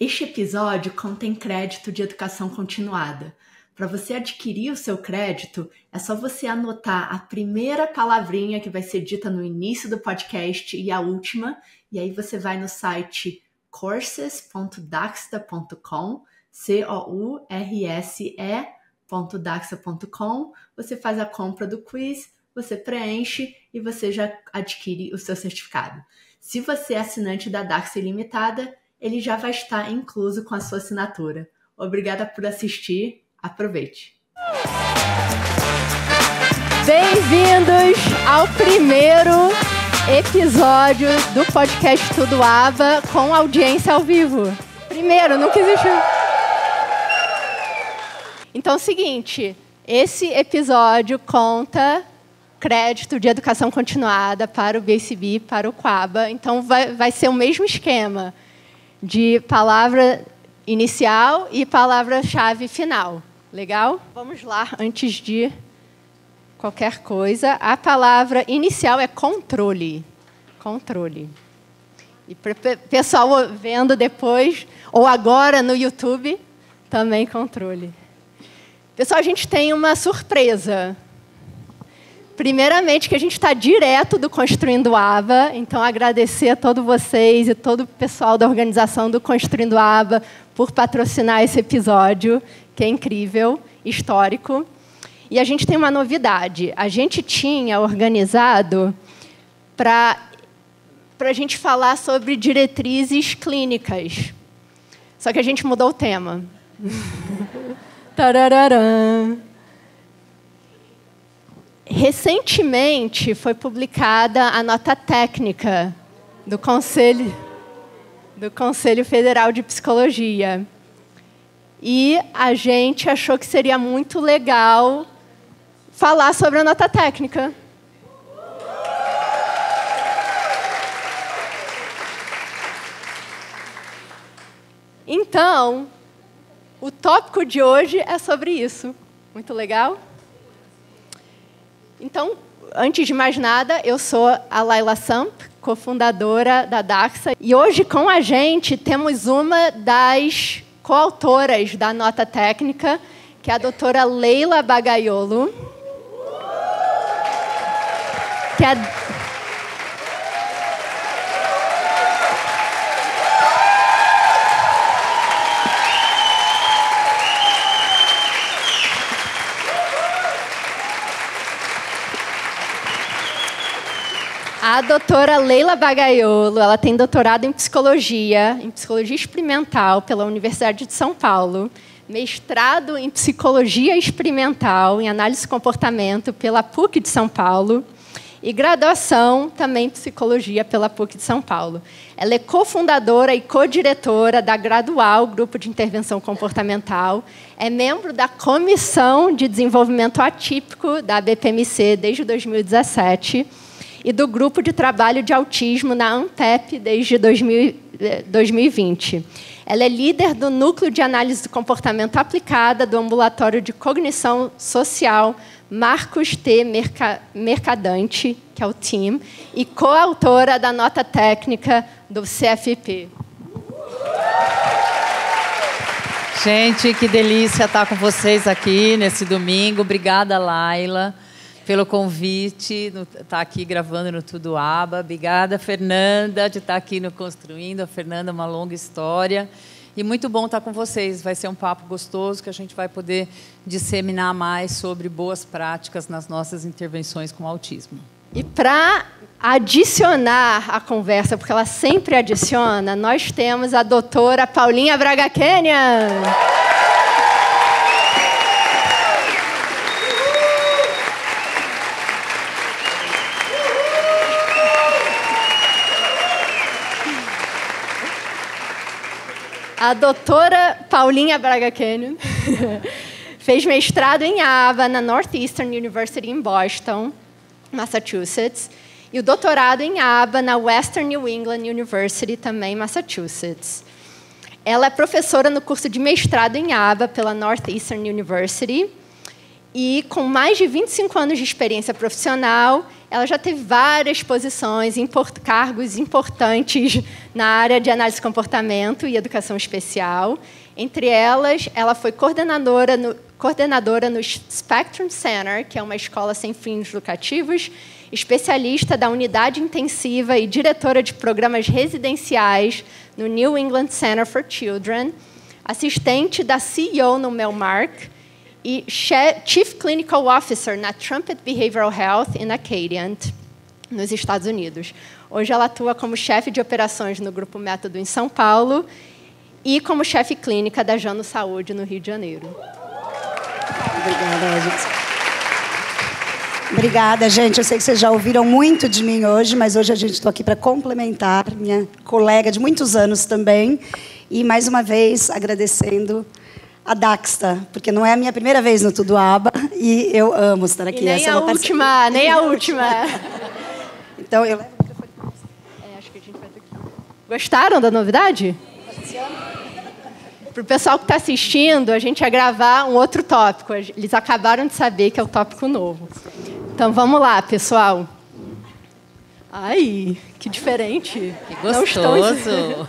Este episódio contém crédito de educação continuada. Para você adquirir o seu crédito, é só você anotar a primeira palavrinha que vai ser dita no início do podcast e a última, e aí você vai no site courses.daxta.com, course.daxta.com, você faz a compra do quiz, você preenche e você já adquire o seu certificado. Se você é assinante da Daxta Ilimitada, ele já vai estar incluso com a sua assinatura. Obrigada por assistir. Aproveite! Bem-vindos ao primeiro episódio do podcast Tudo Aba com audiência ao vivo. Primeiro, nunca existiu. Então é o seguinte, esse episódio conta crédito de educação continuada para o BCB, para o Quaba. Então vai ser o mesmo esquema de palavra inicial e palavra-chave final. Legal? Vamos lá, antes de qualquer coisa. A palavra inicial é controle. Controle. E para o pessoal vendo depois, ou agora no YouTube, também controle. Pessoal, a gente tem uma surpresa. Primeiramente, que a gente está direto do Construindo Aba, então agradecer a todos vocês e todo o pessoal da organização do Construindo Aba por patrocinar esse episódio, que é incrível, histórico. E a gente tem uma novidade. A gente tinha organizado para a gente falar sobre diretrizes clínicas. Só que a gente mudou o tema. Tarararã. Recentemente foi publicada a nota técnica do Conselho Federal de Psicologia. E a gente achou que seria muito legal falar sobre a nota técnica. Então, o tópico de hoje é sobre isso. Muito legal? Então, antes de mais nada, eu sou a Laila Samp, cofundadora da Daxta. E hoje, com a gente, temos uma das coautoras da nota técnica, que é a doutora Leila Bagaiolo. Que é a doutora Leila Bagaiolo, ela tem doutorado em psicologia experimental pela Universidade de São Paulo, mestrado em psicologia experimental em análise de comportamento pela PUC de São Paulo e graduação também em psicologia pela PUC de São Paulo. Ela é cofundadora e co-diretora da Gradual, Grupo de Intervenção Comportamental, é membro da Comissão de Desenvolvimento Atípico da BPMC desde 2017, e do Grupo de Trabalho de Autismo na ANTEP desde 2020. Ela é líder do Núcleo de Análise do Comportamento Aplicada do Ambulatório de Cognição Social Marcos T. Mercadante, que é o TEAM, e coautora da nota técnica do CFP. Gente, que delícia estar com vocês aqui nesse domingo. Obrigada, Laila, pelo convite, estar aqui gravando no Tudo Aba. Obrigada, Fernanda, de estar aqui no Construindo. A Fernanda, uma longa história. E muito bom estar com vocês. Vai ser um papo gostoso que a gente vai poder disseminar mais sobre boas práticas nas nossas intervenções com autismo. E para adicionar a conversa, porque ela sempre adiciona, nós temos a doutora Paulinha Braga Kenian. A doutora Paulinha Braga Kenian fez mestrado em ABA na Northeastern University em Boston, Massachusetts, e o doutorado em ABA na Western New England University, também em Massachusetts. Ela é professora no curso de mestrado em ABA pela Northeastern University E, com mais de 25 anos de experiência profissional, ela já teve várias posições, cargos importantes na área de análise de comportamento e educação especial. Entre elas, ela foi coordenadora no Spectrum Center, que é uma escola sem fins lucrativos, especialista da unidade intensiva e diretora de programas residenciais no New England Center for Children, assistente da CEO no Melmark e Chief Clinical Officer na Trumpet Behavioral Health in Acadian, nos Estados Unidos. Hoje ela atua como chefe de operações no Grupo Método em São Paulo e como chefe clínica da Jano Saúde no Rio de Janeiro. Obrigada, gente. Obrigada, gente. Eu sei que vocês já ouviram muito de mim hoje, mas hoje a gente estou aqui para complementar minha colega de muitos anos também. E, mais uma vez, agradecendo a Daxta, porque não é a minha primeira vez no Tudo Aba, e eu amo estar aqui. E nem a última, nem a última. Então, eu levo o microfone. Acho que a gente vai ter que... Gostaram da novidade? Para o pessoal que está assistindo, a gente ia gravar um outro tópico. Eles acabaram de saber que é o tópico novo. Então, vamos lá, pessoal. Ai, que diferente. Que gostoso.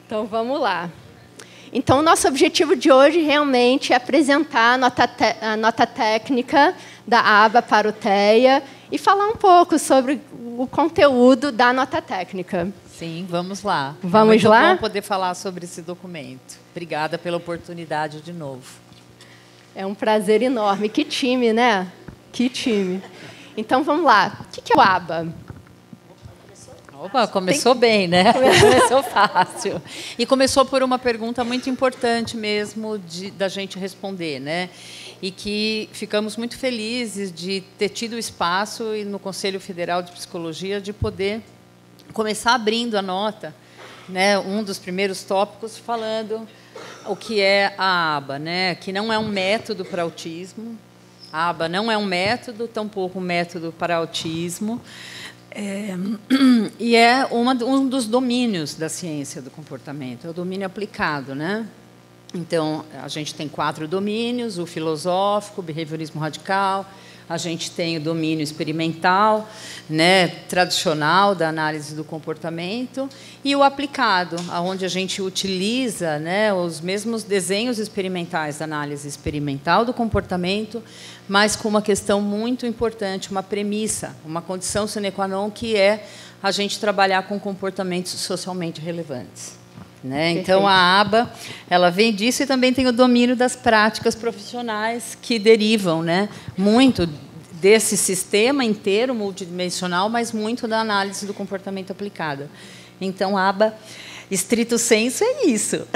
Então, vamos lá. Então, o nosso objetivo de hoje realmente é apresentar a nota técnica da aba para o TEA e falar um pouco sobre o conteúdo da nota técnica. Sim, vamos lá. Vamos lá? É muito bom poder falar sobre esse documento. Obrigada pela oportunidade de novo. É um prazer enorme. Que time, né? Que time. Então, vamos lá. O que é o ABA? Opa, começou bem, né? Começou fácil. E começou por uma pergunta muito importante mesmo da gente responder, né? E que ficamos muito felizes de ter tido espaço no Conselho Federal de Psicologia de poder começar abrindo a nota, né? Um dos primeiros tópicos falando o que é a ABA, né? Que não é um método para autismo. A ABA não é um método, tampouco um método para autismo. E é um dos domínios da ciência do comportamento, é o domínio aplicado, né? Então, a gente tem 4 domínios: o filosófico, o behaviorismo radical, a gente tem o domínio experimental, né, tradicional da análise do comportamento, e o aplicado, onde a gente utiliza, né, os mesmos desenhos experimentais da análise experimental do comportamento, mas com uma questão muito importante, uma premissa, uma condição sine qua non, que é a gente trabalhar com comportamentos socialmente relevantes. Né? Então, a aba ela vem disso, e também tem o domínio das práticas profissionais que derivam, né, muito desse sistema inteiro multidimensional, mas muito da análise do comportamento aplicada. Então, a aba, estrito sensu, é isso.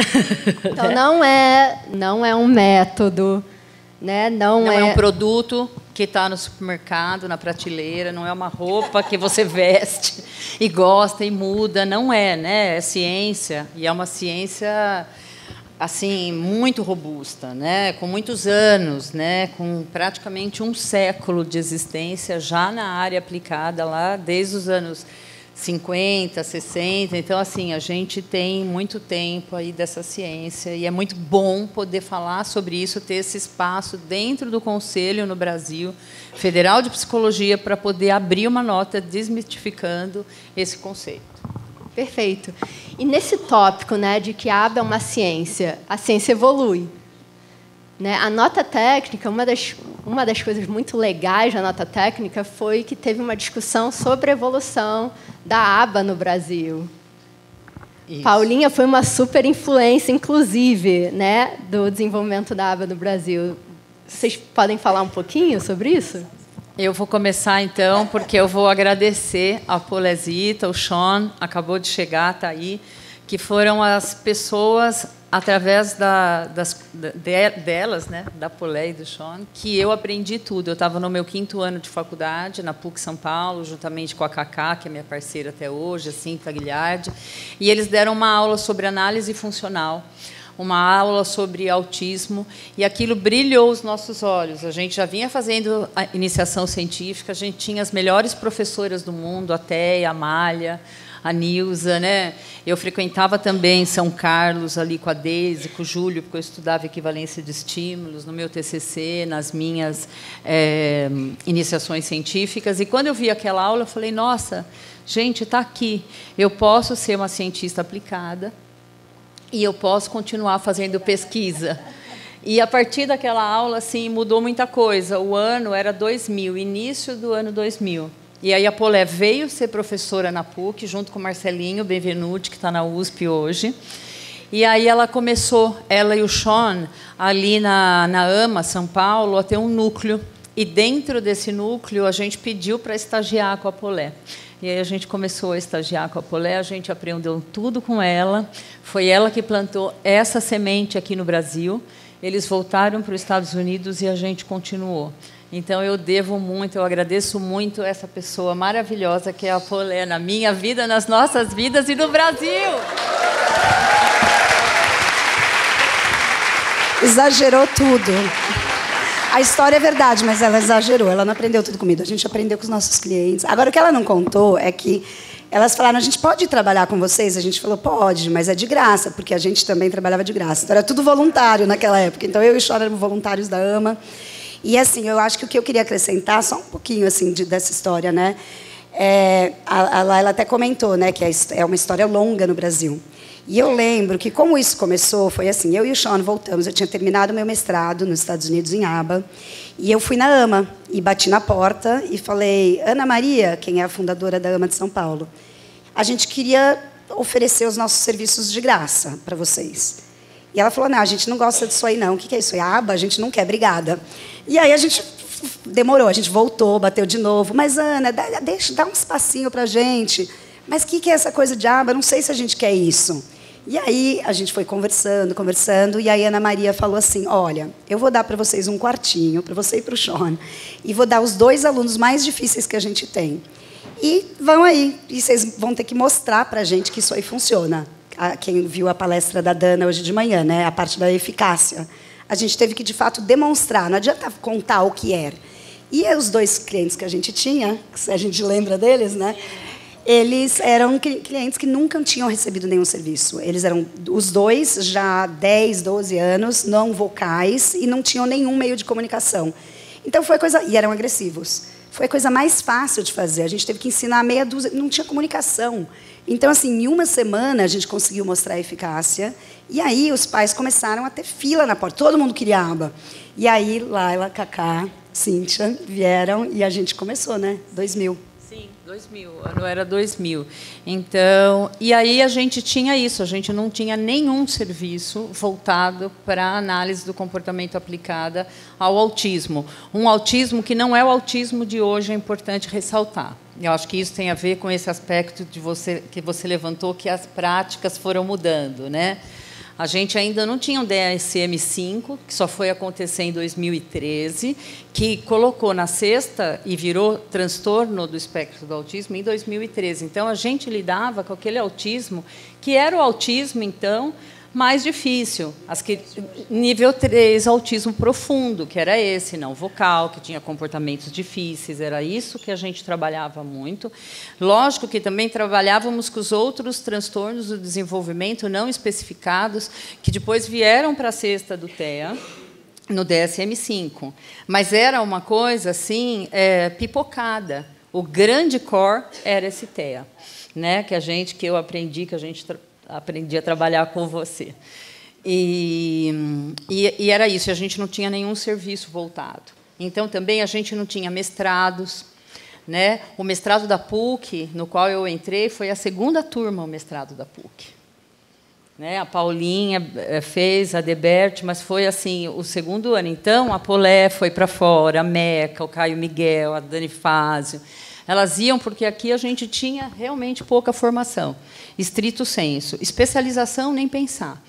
Então, não é um método, né? Não é um produto que está no supermercado, na prateleira, não é uma roupa que você veste e gosta e muda, não é, né? É ciência, e é uma ciência assim muito robusta, né? Com muitos anos, né? Com praticamente um século de existência já na área aplicada lá desde os anos 50, 60. Então, assim, a gente tem muito tempo aí dessa ciência, e é muito bom poder falar sobre isso, ter esse espaço dentro do Conselho no Brasil Federal de Psicologia para poder abrir uma nota desmistificando esse conceito. Perfeito. E nesse tópico, né, de que a aba é uma ciência, a ciência evolui. Né? A nota técnica, uma das coisas muito legais da nota técnica foi que teve uma discussão sobre a evolução da aba no Brasil. Isso. Paulinha foi uma super influência, inclusive, né, do desenvolvimento da aba no Brasil. Vocês podem falar um pouquinho sobre isso? Eu vou começar, então, porque eu vou agradecer a Polezita, o Sean, acabou de chegar, está aí, que foram as pessoas, através delas, né, da Polé e do Sean, que eu aprendi tudo. Eu estava no meu 5º ano de faculdade, na PUC São Paulo, juntamente com a Cacá, que é minha parceira até hoje, a Cinta Guilhardi, e eles deram uma aula sobre análise funcional, uma aula sobre autismo, e aquilo brilhou os nossos olhos. A gente já vinha fazendo a iniciação científica, a gente tinha as melhores professoras do mundo, a Téia, a Amália, a Nilza, né? Eu frequentava também São Carlos, ali com a Deise, com o Júlio, porque eu estudava equivalência de estímulos no meu TCC, nas minhas iniciações científicas. E quando eu vi aquela aula, eu falei, nossa, gente, está aqui. Eu posso ser uma cientista aplicada e eu posso continuar fazendo pesquisa. E, a partir daquela aula, assim, mudou muita coisa. O ano era 2000, início do ano 2000. E aí a Polé veio ser professora na PUC, junto com o Marcelinho Benvenuti, que está na USP hoje. E aí ela começou, ela e o Sean, ali na AMA, São Paulo, a ter um núcleo. E dentro desse núcleo, a gente pediu para estagiar com a Polé. E aí a gente começou a estagiar com a Polé, a gente aprendeu tudo com ela. Foi ela que plantou essa semente aqui no Brasil. Eles voltaram para os Estados Unidos e a gente continuou. Então, eu devo muito, eu agradeço muito essa pessoa maravilhosa que é a Polé, na minha vida, nas nossas vidas e no Brasil. Exagerou tudo. A história é verdade, mas ela exagerou. Ela não aprendeu tudo comigo. A gente aprendeu com os nossos clientes. Agora, o que ela não contou é que elas falaram, a gente pode trabalhar com vocês? A gente falou, pode, mas é de graça, porque a gente também trabalhava de graça. Então, era tudo voluntário naquela época. Então, eu e o Sean éramos voluntários da AMA. E, assim, eu acho que o que eu queria acrescentar, só um pouquinho assim, dessa história, né? A Laila até comentou, né, que é uma história longa no Brasil. E eu lembro que, como isso começou, foi assim, eu e o Sean voltamos, eu tinha terminado meu mestrado nos Estados Unidos, em ABA, e eu fui na AMA, e bati na porta, e falei, Ana Maria, quem é a fundadora da AMA de São Paulo, a gente queria oferecer os nossos serviços de graça para vocês. E ela falou, não, a gente não gosta disso aí, não. O que é isso? É ABA? A gente não quer, obrigada. E aí a gente demorou, a gente voltou, bateu de novo. Mas, Ana, dá um espacinho para a gente. Mas o que é essa coisa de ABA? Não sei se a gente quer isso. E aí a gente foi conversando, e aí a Ana Maria falou assim, olha, eu vou dar para vocês um quartinho, para você e para o Sean, e vou dar os 2 alunos mais difíceis que a gente tem. E vão aí, e vocês vão ter que mostrar para a gente que isso aí funciona. Quem viu a palestra da Dana hoje de manhã, né, a parte da eficácia, a gente teve que, de fato, demonstrar, não adianta contar o que era. E os 2 clientes que a gente tinha, se a gente lembra deles, né, eles eram clientes que nunca tinham recebido nenhum serviço. Eles eram, os 2, já há 10, 12 anos, não vocais, e não tinham nenhum meio de comunicação. Então, foi coisa... E eram agressivos. Foi a coisa mais fácil de fazer. A gente teve que ensinar meia dúzia... Não tinha comunicação. Então, assim, em uma semana, a gente conseguiu mostrar a eficácia. E aí, os pais começaram a ter fila na porta. Todo mundo queria ABA. E aí, Laila, Cacá, Cíntia vieram e a gente começou, né? 2000. Sim, 2000. O ano era 2000. Então, e aí a gente tinha isso. A gente não tinha nenhum serviço voltado para a análise do comportamento aplicada ao autismo. Um autismo que não é o autismo de hoje, é importante ressaltar. Eu acho que isso tem a ver com esse aspecto que você levantou, que as práticas foram mudando, né? A gente ainda não tinha um DSM-5, que só foi acontecer em 2013, que colocou na cesta e virou transtorno do espectro do autismo em 2013. Então, a gente lidava com aquele autismo, que era o autismo, então, mais difícil. Nível 3, autismo profundo, que era esse, não vocal, que tinha comportamentos difíceis, era isso que a gente trabalhava muito. Lógico que também trabalhávamos com os outros transtornos do desenvolvimento não especificados, que depois vieram para a cesta do TEA, no DSM-5. Mas era uma coisa assim, pipocada. O grande core era esse TEA, né? Que eu aprendi, que a gente aprendi a trabalhar com você. E era isso, a gente não tinha nenhum serviço voltado. Então, também, a gente não tinha mestrados. Né? O mestrado da PUC, no qual eu entrei, foi a 2ª turma, o mestrado da PUC. Né? A Paulinha fez, a Debert, mas foi assim, o 2º ano. Então, a Polé foi para fora, a Meca, o Caio Miguel, a Dani Fázio. Elas iam porque aqui a gente tinha realmente pouca formação, estrito sensu. Especialização, nem pensar.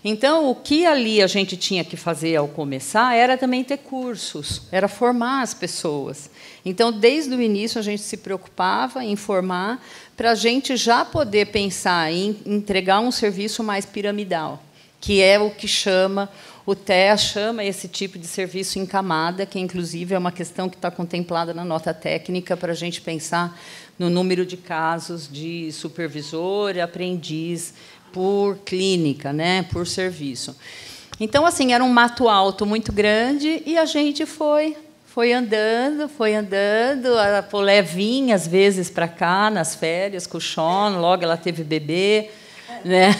Então, o que ali a gente tinha que fazer ao começar era também ter cursos, era formar as pessoas. Então, desde o início, a gente se preocupava em formar para a gente já poder pensar em entregar um serviço mais piramidal, que é o que chama O TEA chama esse tipo de serviço em camada, que, inclusive, é uma questão que está contemplada na nota técnica para a gente pensar no número de casos de supervisor e aprendiz por clínica, né, por serviço. Então, assim, era um mato alto muito grande e a gente foi andando, a Polé vinha, às vezes, para cá, nas férias, com o Sean, logo ela teve bebê, né?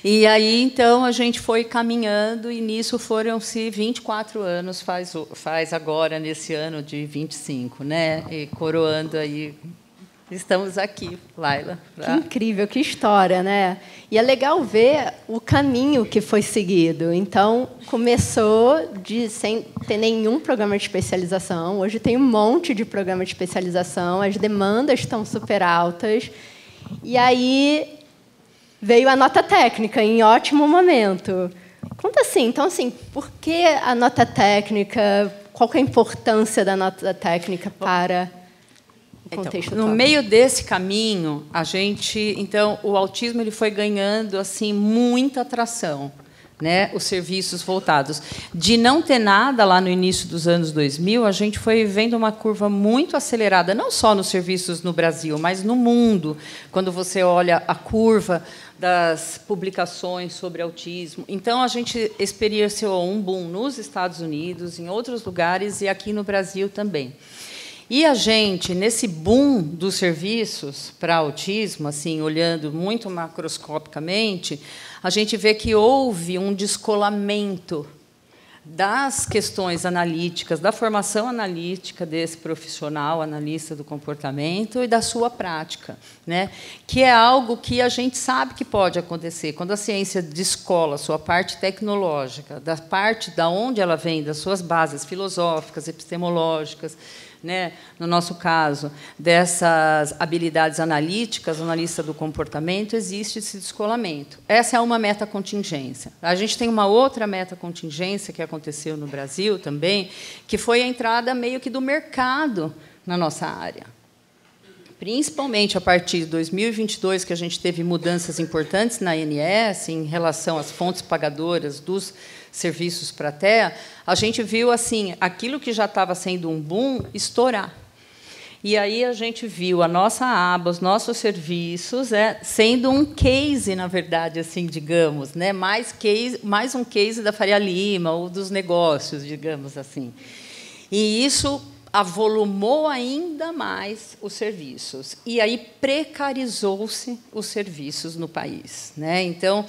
E aí, então, a gente foi caminhando, e nisso foram-se 24 anos, faz agora, nesse ano de 25, né? E coroando aí, estamos aqui, Laila. Que incrível, que história, né? E é legal ver o caminho que foi seguido. Então, começou sem ter nenhum programa de especialização. Hoje tem um monte de programa de especialização, as demandas estão super altas. E aí veio a nota técnica, em ótimo momento. Conta assim, então, assim, por que a nota técnica? Qual que é a importância da nota técnica para o contexto no meio desse caminho, o autismo ele foi ganhando assim muita atração, né? Os serviços voltados. De não ter nada lá no início dos anos 2000, a gente foi vendo uma curva muito acelerada, não só nos serviços no Brasil, mas no mundo. Quando você olha a curva das publicações sobre autismo. Então, a gente experienciou um boom nos Estados Unidos, em outros lugares, e aqui no Brasil também. E a gente, nesse boom dos serviços para autismo, assim, olhando muito macroscopicamente, a gente vê que houve um descolamento das questões analíticas, da formação analítica desse profissional, analista do comportamento, e da sua prática, né? Que é algo que a gente sabe que pode acontecer. Quando a ciência descola a sua parte tecnológica, da parte da onde ela vem, das suas bases filosóficas, epistemológicas, né, no nosso caso, dessas habilidades analíticas, analista do comportamento, existe esse descolamento. Essa é uma metacontingência. A gente tem uma outra metacontingência que aconteceu no Brasil também, que foi a entrada meio que do mercado na nossa área. Principalmente a partir de 2022, que a gente teve mudanças importantes na ANS em relação às fontes pagadoras dos serviços para a TEA, a gente viu assim aquilo que já estava sendo um boom estourar. E aí a gente viu a nossa aba, os nossos serviços, sendo um case, na verdade, assim, digamos, né, mais um case da Faria Lima ou dos negócios, digamos assim. E isso avolumou ainda mais os serviços. E aí precarizou-se os serviços no país, né? Então,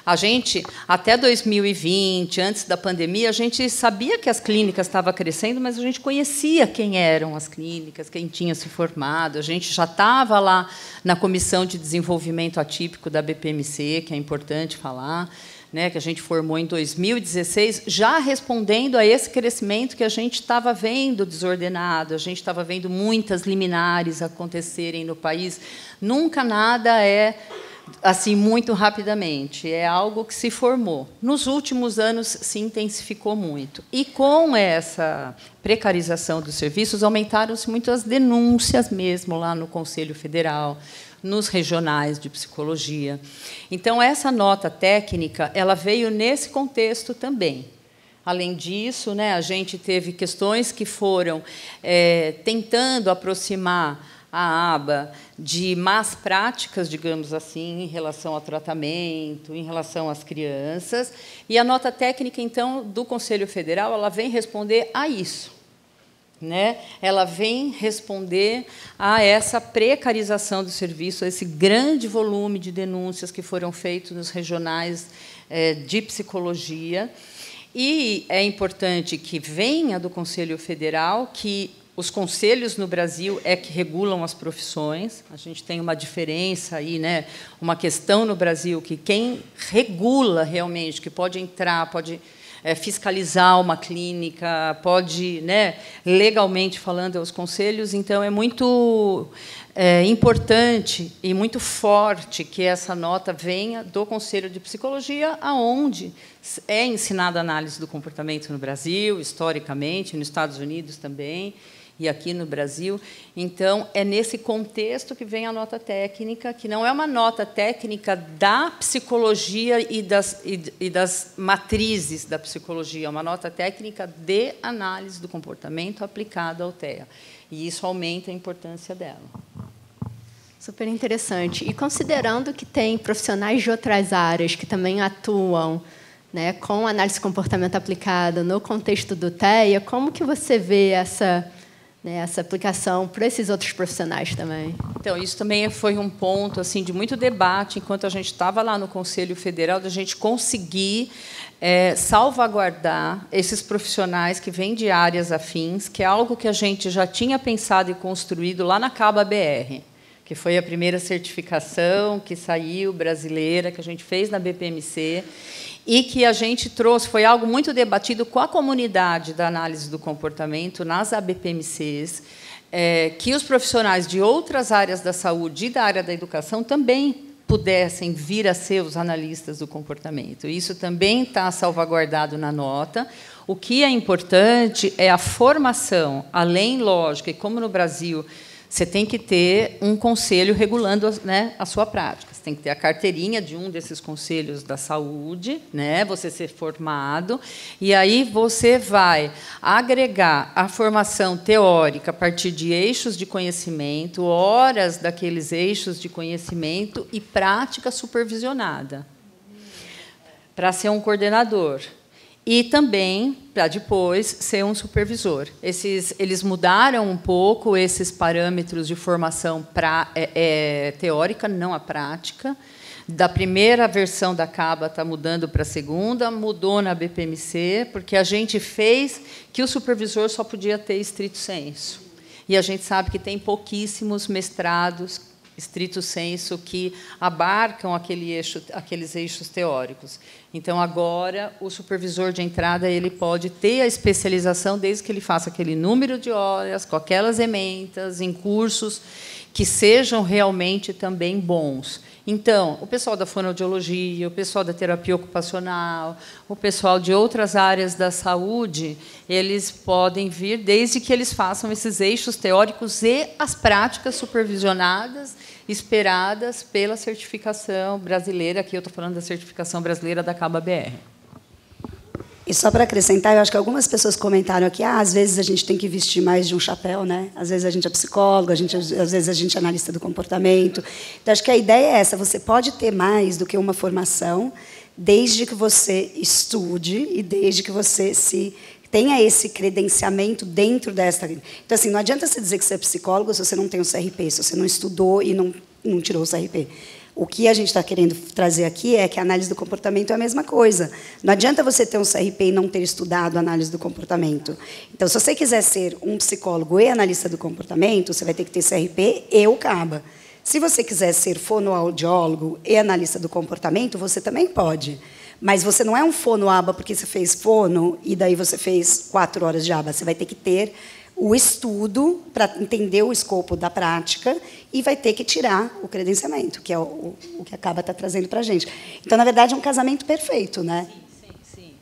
a gente, até 2020, antes da pandemia, a gente sabia que as clínicas estavam crescendo, mas a gente conhecia quem eram as clínicas, quem tinha se formado. A gente já estava lá na Comissão de Desenvolvimento Atípico da BPMC, que é importante falar, né, que a gente formou em 2016, já respondendo a esse crescimento que a gente estava vendo desordenado, a gente estava vendo muitas liminares acontecerem no país. Nunca nada é assim muito rapidamente, é algo que se formou. Nos últimos anos se intensificou muito. E com essa precarização dos serviços, aumentaram-se muito as denúncias mesmo lá no Conselho Federal, nos regionais de psicologia. Então, essa nota técnica ela veio nesse contexto também. Além disso, né, a gente teve questões que foram tentando aproximar a aba de más práticas, digamos assim, em relação ao tratamento, em relação às crianças. E a nota técnica, então, do Conselho Federal, ela vem responder a isso. Né? Ela vem responder a essa precarização do serviço, a esse grande volume de denúncias que foram feitos nos regionais de psicologia. E é importante que venha do Conselho Federal, que os conselhos no Brasil é que regulam as profissões. A gente tem uma diferença aí, né? Uma questão no Brasil que quem regula realmente, que pode entrar, pode fiscalizar uma clínica, pode, né, legalmente falando, aos conselhos. Então, é muito importante e muito forte que essa nota venha do Conselho de Psicologia, aonde é ensinada a análise do comportamento no Brasil, historicamente, nos Estados Unidos também. e aqui no Brasil. Então, é nesse contexto que vem a nota técnica, que não é uma nota técnica da psicologia e das matrizes da psicologia, é uma nota técnica de análise do comportamento aplicada ao TEA. E isso aumenta a importância dela. Super interessante. E considerando que tem profissionais de outras áreas que também atuam, né, com análise de comportamento aplicada no contexto do TEA, como que você vê essa aplicação para esses outros profissionais também? Então, isso também foi um ponto assim de muito debate enquanto a gente estava lá no Conselho Federal, da gente conseguir salvaguardar esses profissionais que vêm de áreas afins, que é algo que a gente já tinha pensado e construído lá na CABA-BR, que foi a primeira certificação que saiu brasileira, que a gente fez na BPMC, e que a gente trouxe, foi algo muito debatido com a comunidade da análise do comportamento nas ABPMCs, que os profissionais de outras áreas da saúde e da área da educação também pudessem vir a ser os analistas do comportamento. Isso também está salvaguardado na nota. O que é importante é a formação, além, lógico, e como no Brasil você tem que ter um conselho regulando, né, a sua prática. Você tem que ter a carteirinha de um desses conselhos da saúde, né, você ser formado, e aí você vai agregar a formação teórica a partir de eixos de conhecimento, horas daqueles eixos de conhecimento e prática supervisionada, para ser um coordenador. E também para depois ser um supervisor. Eles mudaram um pouco esses parâmetros de formação teórica, não a prática. Da primeira versão da CABA está mudando para a segunda, mudou na BPMC, porque a gente fez que o supervisor só podia ter estrito sensu. E a gente sabe que tem pouquíssimos mestrados estrito sensu que abarcam aqueles eixos teóricos. Então, agora, o supervisor de entrada ele pode ter a especialização desde que ele faça aquele número de horas, com aquelas ementas, em cursos que sejam realmente também bons. Então, o pessoal da fonoaudiologia, o pessoal da terapia ocupacional, o pessoal de outras áreas da saúde, eles podem vir desde que eles façam esses eixos teóricos e as práticas supervisionadas esperadas pela certificação brasileira. Aqui eu estou falando da certificação brasileira da CABA-BR. E só para acrescentar, eu acho que algumas pessoas comentaram aqui, às vezes a gente tem que vestir mais de um chapéu, né? Às vezes a gente é psicólogo, às vezes a gente é analista do comportamento. Então, acho que a ideia é essa, você pode ter mais do que uma formação, desde que você estude e desde que você tenha esse credenciamento dentro dessa. Então, assim, não adianta você dizer que você é psicólogo se você não tem o CRP, se você não estudou e não tirou o CRP. O que a gente está querendo trazer aqui é que a análise do comportamento é a mesma coisa. Não adianta você ter um CRP e não ter estudado a análise do comportamento. Então, se você quiser ser um psicólogo e analista do comportamento, você vai ter que ter CRP e o CABA. Se você quiser ser fonoaudiólogo e analista do comportamento, você também pode. Mas você não é um fonoaba porque você fez fono e daí você fez 4 horas de aba. Você vai ter que ter o estudo para entender o escopo da prática e vai ter que tirar o credenciamento, que é o que a CABA está trazendo para a gente. Então, na verdade, é um casamento perfeito, né? Sim.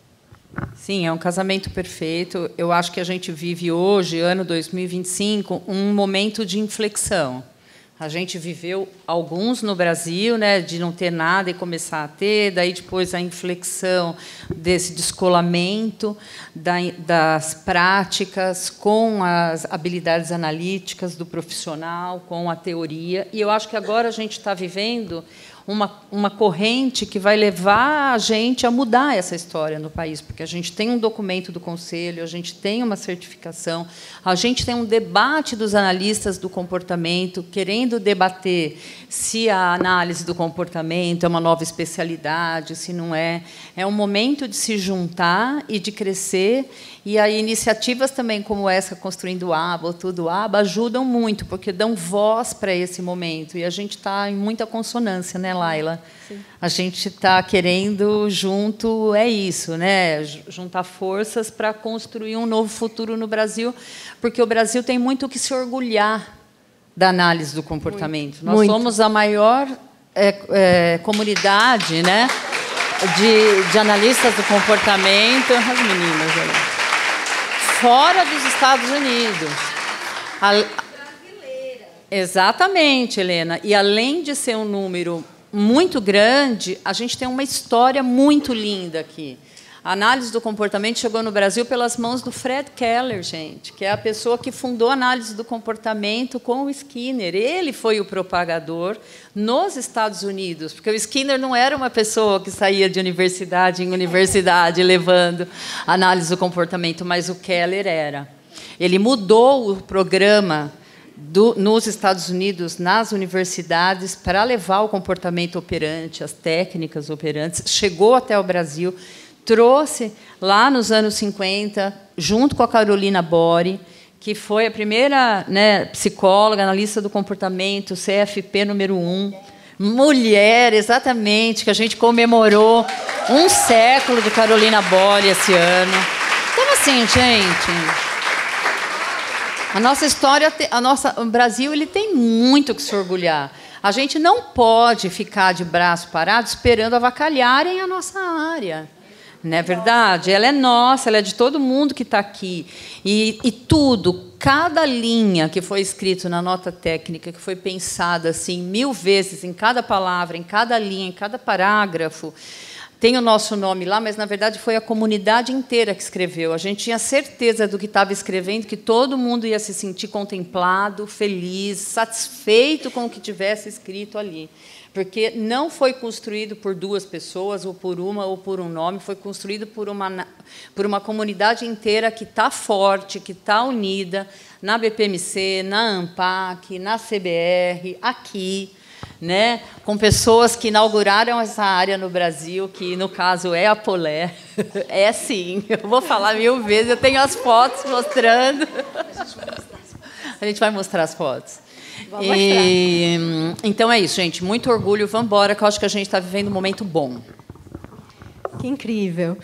Sim, é um casamento perfeito. Eu acho que a gente vive hoje, ano 2025, um momento de inflexão. A gente viveu alguns no Brasil, né, de não ter nada e começar a ter, daí depois a inflexão desse descolamento das práticas com as habilidades analíticas do profissional, com a teoria. E eu acho que agora a gente está vivendo uma corrente que vai levar a gente a mudar essa história no país, porque a gente tem um documento do Conselho, a gente tem uma certificação, a gente tem um debate dos analistas do comportamento, querendo debater se a análise do comportamento é uma nova especialidade, se não é. É um momento de se juntar e de crescer, e aí iniciativas também como essa, Construindo Aba, ou Tudo Aba, ajudam muito, porque dão voz para esse momento, e a gente está em muita consonância, né, Laila? Sim. A gente está querendo, junto, é isso, né? Juntar forças para construir um novo futuro no Brasil, porque o Brasil tem muito que se orgulhar da análise do comportamento. Nós somos a maior comunidade, né, de analistas do comportamento, as meninas aí, fora dos Estados Unidos. Exatamente, Helena. E além de ser um número muito grande, a gente tem uma história muito linda aqui. A análise do comportamento chegou no Brasil pelas mãos do Fred Keller, gente, que é a pessoa que fundou a análise do comportamento com o Skinner. Ele foi o propagador nos Estados Unidos, porque o Skinner não era uma pessoa que saía de universidade em universidade levando a análise do comportamento, mas o Keller era. Ele mudou o programa nos Estados Unidos, nas universidades, para levar o comportamento operante, as técnicas operantes, chegou até o Brasil, trouxe lá nos anos 50, junto com a Carolina Bori, que foi a primeira, né, psicóloga, analista do comportamento, CFP número 1, mulher, exatamente, que a gente comemorou 1 século de Carolina Bori esse ano. Então, assim, gente, a nossa história, o Brasil, ele tem muito que se orgulhar. A gente não pode ficar de braço parado esperando avacalharem a nossa área. Não é verdade? Ela é nossa, ela é de todo mundo que está aqui. E tudo, cada linha que foi escrito na nota técnica, que foi pensada assim 1000 vezes, em cada palavra, em cada linha, em cada parágrafo, tem o nosso nome lá, mas, na verdade, foi a comunidade inteira que escreveu. A gente tinha certeza do que estava escrevendo, que todo mundo ia se sentir contemplado, feliz, satisfeito com o que tivesse escrito ali. Porque não foi construído por 2 pessoas, ou por uma, ou por um nome, foi construído por uma comunidade inteira que está forte, que está unida, na BPMC, na ANPAC, na CBR, aqui, né, com pessoas que inauguraram essa área no Brasil, que, no caso, é a Polé. É, sim, eu vou falar 1000 vezes, eu tenho as fotos mostrando. A gente vai mostrar as fotos. Então é isso, gente. Muito orgulho. Vamos embora, que eu acho que a gente está vivendo um momento bom. Que incrível.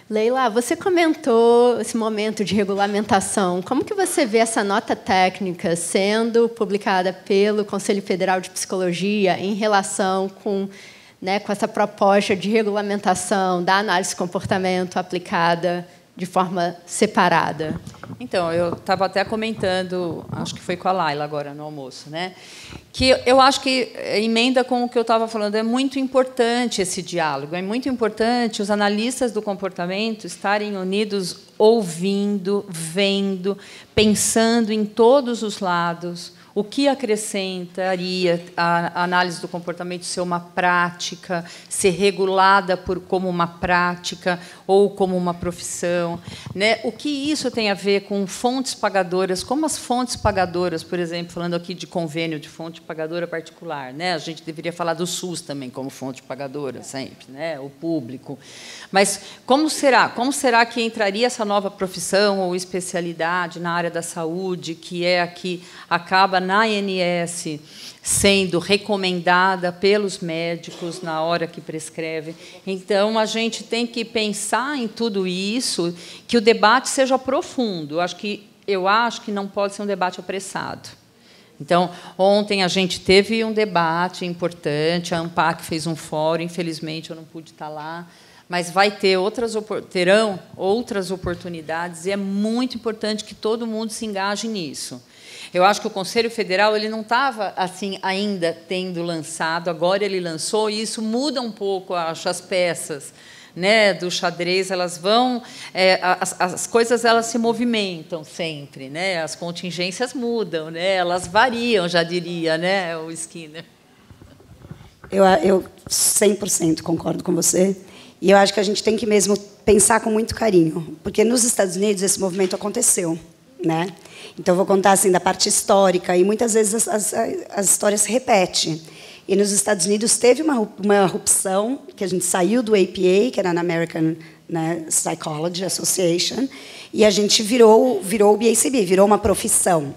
Leila, você comentou esse momento de regulamentação. Como que você vê essa nota técnica sendo publicada pelo Conselho Federal de Psicologia em relação com, né, com essa proposta de regulamentação da análise de comportamento aplicada de forma separada? Então, eu estava até comentando, acho que foi com a Laila agora no almoço, né? Que eu acho que emenda com o que eu estava falando. É muito importante esse diálogo, é muito importante os analistas do comportamento estarem unidos, ouvindo, vendo, pensando em todos os lados. O que acrescentaria a análise do comportamento ser uma prática, ser regulada como uma prática ou como uma profissão, né? O que isso tem a ver com fontes pagadoras, como as fontes pagadoras, por exemplo, falando aqui de convênio de fonte pagadora particular, né? A gente deveria falar do SUS também como fonte pagadora sempre, né? O público. Mas como será que entraria essa nova profissão ou especialidade na área da saúde, que é a que acaba na ANS sendo recomendada pelos médicos na hora que prescreve? Então, a gente tem que pensar em tudo isso, que o debate seja profundo. Eu acho que não pode ser um debate apressado. Então, ontem a gente teve um debate importante, a ANPAC fez um fórum, infelizmente eu não pude estar lá, mas terão outras oportunidades, e é muito importante que todo mundo se engaje nisso. Eu acho que o Conselho Federal ele não estava assim ainda tendo lançado, agora ele lançou, e isso muda um pouco, acho, as peças, né, do xadrez. Elas vão, as coisas elas se movimentam sempre, né, as contingências mudam, né, elas variam, já diria, né, o Skinner. Eu 100% concordo com você. E eu acho que a gente tem que mesmo pensar com muito carinho, porque nos Estados Unidos esse movimento aconteceu, né? Então, eu vou contar assim da parte histórica, e muitas vezes as histórias se repetem. E nos Estados Unidos teve uma rupção, que a gente saiu do APA, que era na American, né, Psychology Association, e a gente virou o BACB, virou uma profissão.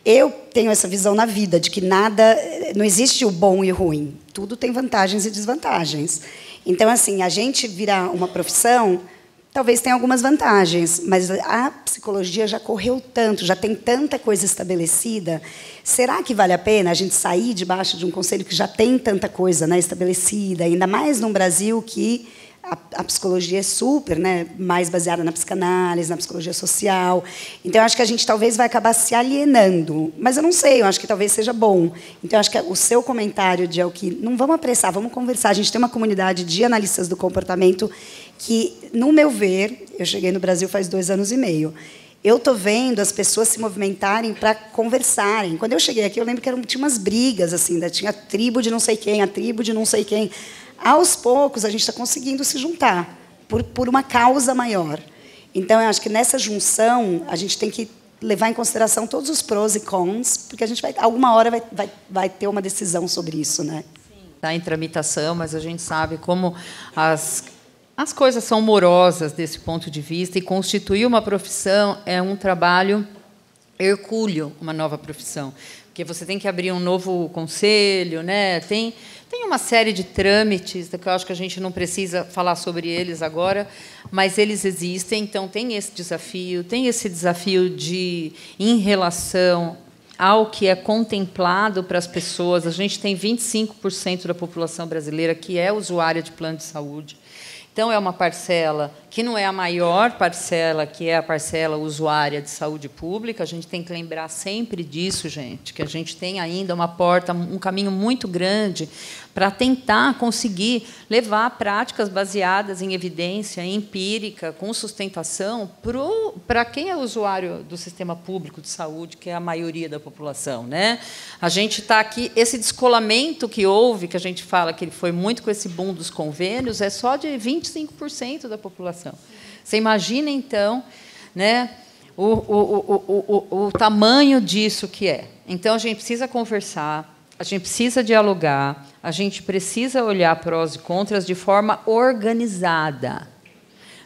Eu tenho essa visão na vida, de que não existe o bom e o ruim. Tudo tem vantagens e desvantagens. Então, assim, a gente virar uma profissão, talvez tenha algumas vantagens, mas a psicologia já correu tanto, já tem tanta coisa estabelecida. Será que vale a pena a gente sair debaixo de um conselho que já tem tanta coisa, né, estabelecida, ainda mais num Brasil que a psicologia é super, né, mais baseada na psicanálise, na psicologia social. Então, eu acho que a gente talvez vai acabar se alienando. Mas eu não sei, eu acho que talvez seja bom. Então, eu acho que o seu comentário de que não vamos apressar, vamos conversar. A gente tem uma comunidade de analistas do comportamento que, no meu ver, eu cheguei no Brasil faz 2 anos e meio, eu estou vendo as pessoas se movimentarem para conversarem. Quando eu cheguei aqui, eu lembro que tinha umas brigas, assim, tinha a tribo de não sei quem, a tribo de não sei quem. Aos poucos, a gente está conseguindo se juntar por uma causa maior. Então, eu acho que nessa junção, a gente tem que levar em consideração todos os prós e cons, porque a gente alguma hora vai ter uma decisão sobre isso, né? Está em tramitação, mas a gente sabe como as coisas são morosas desse ponto de vista, e constituir uma profissão é um trabalho hercúleo, uma nova profissão, porque você tem que abrir um novo conselho, né? Tem uma série de trâmites que eu acho que a gente não precisa falar sobre eles agora, mas eles existem. Então, tem esse desafio em relação ao que é contemplado para as pessoas. A gente tem 25% da população brasileira que é usuária de plano de saúde. Então, é uma parcela que não é a maior parcela, que é a parcela usuária de saúde pública. A gente tem que lembrar sempre disso, gente, que a gente tem ainda uma porta, um caminho muito grande para tentar conseguir levar práticas baseadas em evidência empírica, com sustentação, para quem é usuário do sistema público de saúde, que é a maioria da população, né? A gente está aqui, esse descolamento que houve, que a gente fala que ele foi muito com esse boom dos convênios, é só de 25% da população. Você imagina, então, né, o tamanho disso que é. Então, a gente precisa conversar, a gente precisa dialogar, a gente precisa olhar prós e contras de forma organizada.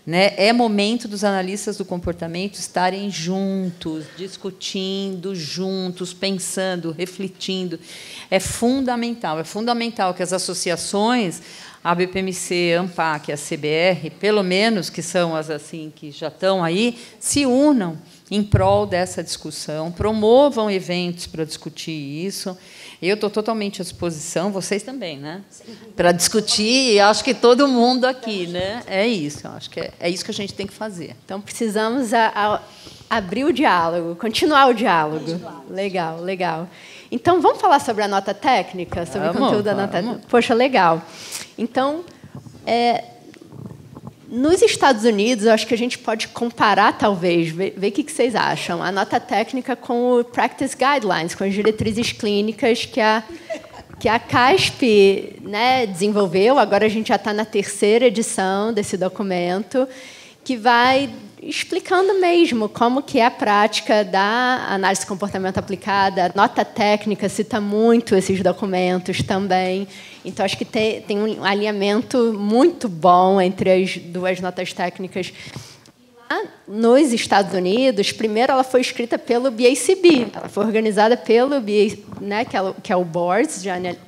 Né? É momento dos analistas do comportamento estarem juntos, discutindo juntos, pensando, refletindo. É fundamental que as associações, a BPMC, a ANPAC, a CBR, pelo menos, que são as assim que já estão aí, se unam em prol dessa discussão, promovam eventos para discutir isso. Eu estou totalmente à disposição, vocês também, né? Para discutir, e acho que todo mundo aqui, né? É isso, acho que é isso que a gente tem que fazer. Então, precisamos abrir o diálogo, continuar o diálogo. Legal, legal. Então, vamos falar sobre a nota técnica, sobre o conteúdo da nota técnica? Poxa, legal. Então, nos Estados Unidos, eu acho que a gente pode comparar, talvez, ver o que vocês acham, a nota técnica com o Practice Guidelines, com as diretrizes clínicas que a CASP, né, desenvolveu. Agora a gente já está na 3ª edição desse documento, que vai explicando mesmo como que é a prática da análise de comportamento aplicada. A nota técnica cita muito esses documentos também. Então, acho que tem um alinhamento muito bom entre as duas notas técnicas. Lá nos Estados Unidos, primeiro ela foi escrita pelo BACB, ela foi organizada pelo BACB, né, que é o Board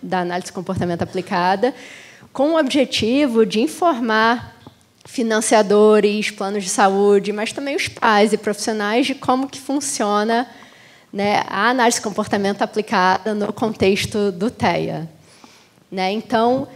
da Análise de Comportamento Aplicada, com o objetivo de informar financiadores, planos de saúde, mas também os pais e profissionais de como que funciona, né, a análise de comportamento aplicada no contexto do TEA. Né? Então,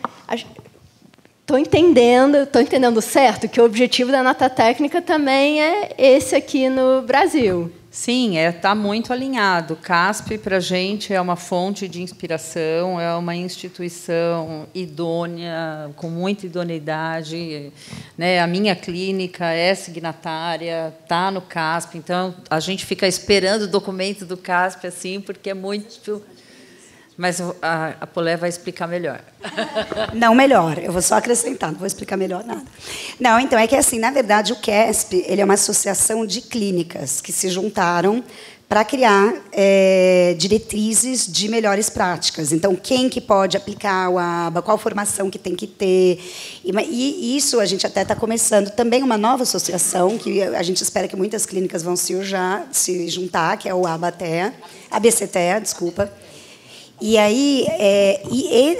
estou entendendo certo que o objetivo da nota técnica também é esse aqui no Brasil. Sim, está muito alinhado. CASP, para a gente, é uma fonte de inspiração, é uma instituição idônea, com muita idoneidade. Né? A minha clínica é signatária, está no CASP, então a gente fica esperando o documento do CASP, assim, porque é muito... Mas a Polé vai explicar melhor. Não, melhor. Eu vou só acrescentar, não vou explicar melhor nada. Não, então, é que, assim, na verdade, o CASP ele é uma associação de clínicas que se juntaram para criar diretrizes de melhores práticas. Então, quem que pode aplicar o ABA, qual formação que tem que ter. E isso a gente até está começando também uma nova associação, que a gente espera que muitas clínicas vão se juntar, que é o ABA-TEA, ABC-TEA, desculpa. E aí,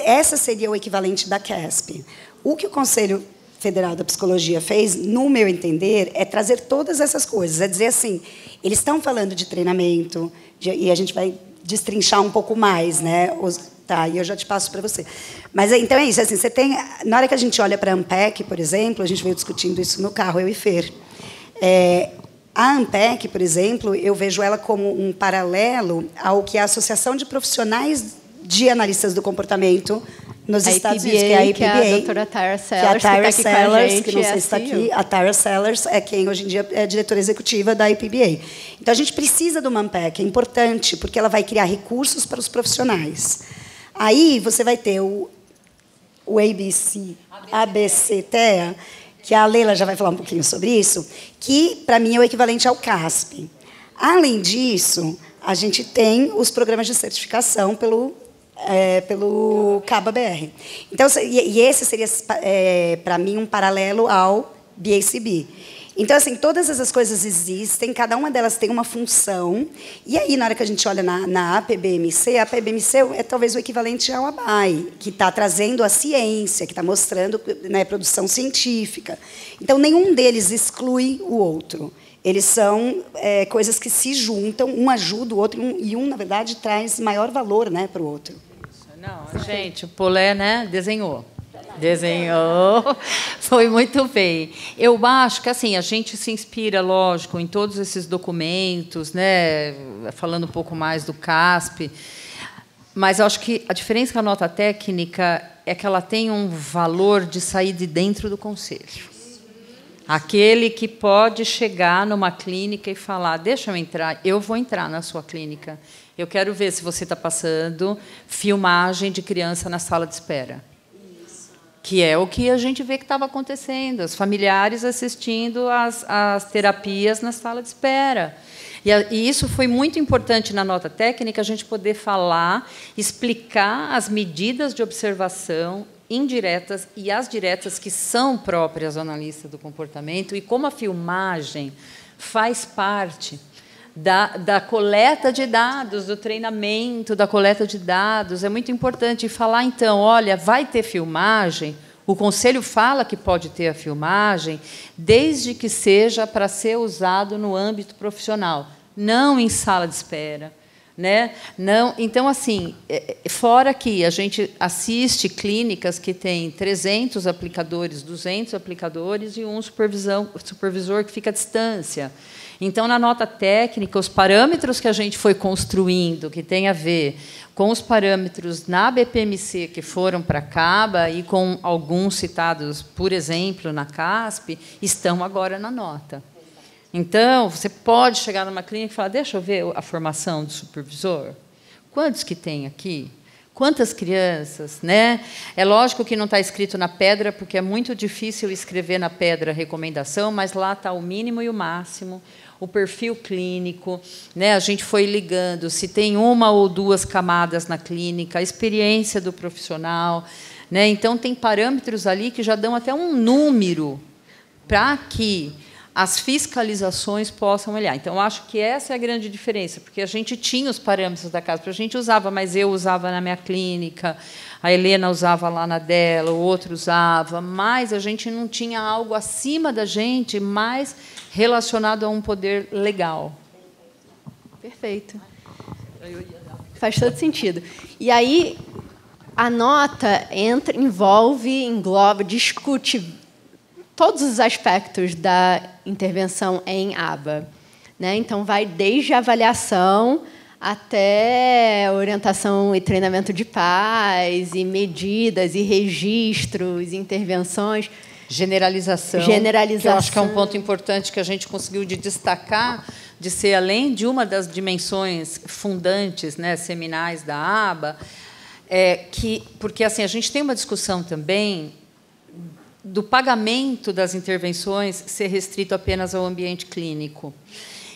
essa seria o equivalente da CASP. O que o Conselho Federal da Psicologia fez, no meu entender, é trazer todas essas coisas. É dizer assim, eles estão falando de treinamento, e a gente vai destrinchar um pouco mais, né, Tá, e eu já te passo para você. Mas então é isso, assim, você tem, na hora que a gente olha para a Ampec, por exemplo, a gente veio discutindo isso no carro, eu e Fer. A Ampec, por exemplo, eu vejo ela como um paralelo ao que a Associação de Profissionais de Analistas do Comportamento nos Estados Unidos, que é a APBA, que é a doutora Tyra Sellers, que é a Tyra Sellers, que não sei se está está aqui. A Tyra Sellers é quem hoje em dia é diretora executiva da APBA. Então, a gente precisa de uma Ampec, é importante, porque ela vai criar recursos para os profissionais. Aí, você vai ter o ABCTEA, que a Leila já vai falar um pouquinho sobre isso, que, para mim, é o equivalente ao CASP. Além disso, a gente tem os programas de certificação pelo CABA-BR. Então, e esse seria, para mim, um paralelo ao BACB. Então, assim, todas essas coisas existem, cada uma delas tem uma função, e aí, na hora que a gente olha na APBMC, a APBMC é talvez o equivalente ao ABAI, que está trazendo a ciência, que está mostrando, né, produção científica. Então, nenhum deles exclui o outro. Eles são coisas que se juntam, um ajuda o outro, e um, na verdade, traz maior valor, né, para o outro. Não, gente, o Polé, né, desenhou, foi muito bem. Eu acho que assim a gente se inspira, lógico, em todos esses documentos, né, falando um pouco mais do CASP, mas eu acho que a diferença com a nota técnica é que ela tem um valor de sair de dentro do conselho. Aquele que pode chegar numa clínica e falar, deixa eu entrar, eu vou entrar na sua clínica. Eu quero ver se você está passando filmagem de criança na sala de espera. Isso. Que é o que a gente vê que estava acontecendo, os familiares assistindo às terapias na sala de espera. E isso foi muito importante na nota técnica, a gente poder falar, explicar as medidas de observação indiretas e as diretas que são próprias do analista do comportamento e como a filmagem faz parte da coleta de dados, do treinamento, da coleta de dados. É muito importante falar, então, olha, vai ter filmagem, o conselho fala que pode ter a filmagem, desde que seja para ser usado no âmbito profissional, não em sala de espera. Né? Não, então, assim, fora que a gente assiste clínicas que têm 300 aplicadores, 200 aplicadores e um supervisor que fica à distância. Então, na nota técnica, os parâmetros que a gente foi construindo, que tem a ver com os parâmetros na BPMC que foram para a CABA e com alguns citados, por exemplo, na CASP, estão agora na nota. Então, você pode chegar numa clínica e falar, deixa eu ver a formação do supervisor. Quantos que tem aqui? Quantas crianças? Né? É lógico que não está escrito na pedra, porque é muito difícil escrever na pedra a recomendação, mas lá está o mínimo e o máximo, o perfil clínico. Né? A gente foi ligando se tem uma ou duas camadas na clínica, a experiência do profissional. Né? Então, tem parâmetros ali que já dão até um número para que as fiscalizações possam olhar. Então, eu acho que essa é a grande diferença, porque a gente tinha os parâmetros da casa, a gente usava, mas eu usava na minha clínica, a Helena usava lá na dela, o outro usava, mas a gente não tinha algo acima da gente, mais relacionado a um poder legal. Perfeito. Faz todo sentido. E aí, a nota engloba, discute todos os aspectos da intervenção em aba. Né? Então, vai desde a avaliação até orientação e treinamento de pais, e medidas, e registros, e intervenções. Generalização. Que eu acho que é um ponto importante que a gente conseguiu de destacar, de ser, além de uma das dimensões fundantes, né, seminais da aba, porque assim, a gente tem uma discussão também do pagamento das intervenções ser restrito apenas ao ambiente clínico.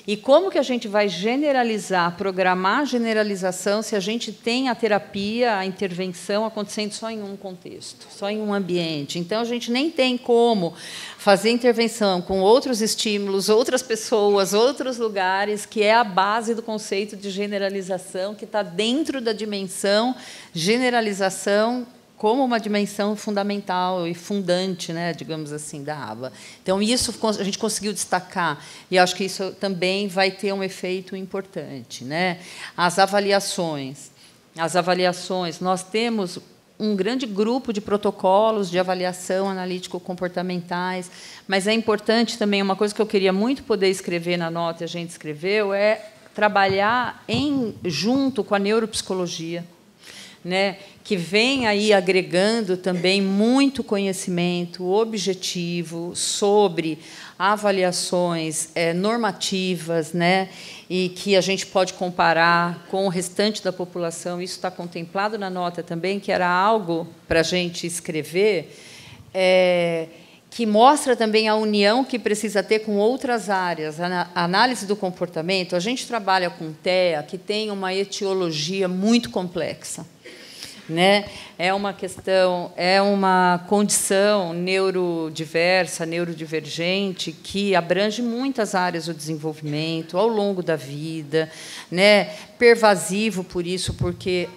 E como que a gente vai generalizar, programar a generalização, se a gente tem a terapia, a intervenção acontecendo só em um contexto, só em um ambiente? Então, a gente nem tem como fazer intervenção com outros estímulos, outras pessoas, outros lugares, que é a base do conceito de generalização, que está dentro da dimensão generalização como uma dimensão fundamental e fundante, né, digamos assim, da aba. Então, isso a gente conseguiu destacar, e acho que isso também vai ter um efeito importante. Né? As avaliações. as avaliações. Nós temos um grande grupo de protocolos de avaliação analítico-comportamentais, mas é importante também, uma coisa que eu queria muito poder escrever na nota, e a gente escreveu, é trabalhar junto com a neuropsicologia, né, que vem aí agregando também muito conhecimento objetivo sobre avaliações normativas, né, e que a gente pode comparar com o restante da população. Isso está contemplado na nota também, que era algo para a gente escrever, que mostra também a união que precisa ter com outras áreas. A análise do comportamento, a gente trabalha com TEA, que tem uma etiologia muito complexa, né? É uma questão, é uma condição neurodiversa, neurodivergente, que abrange muitas áreas do desenvolvimento ao longo da vida, né? Pervasivo por isso, porque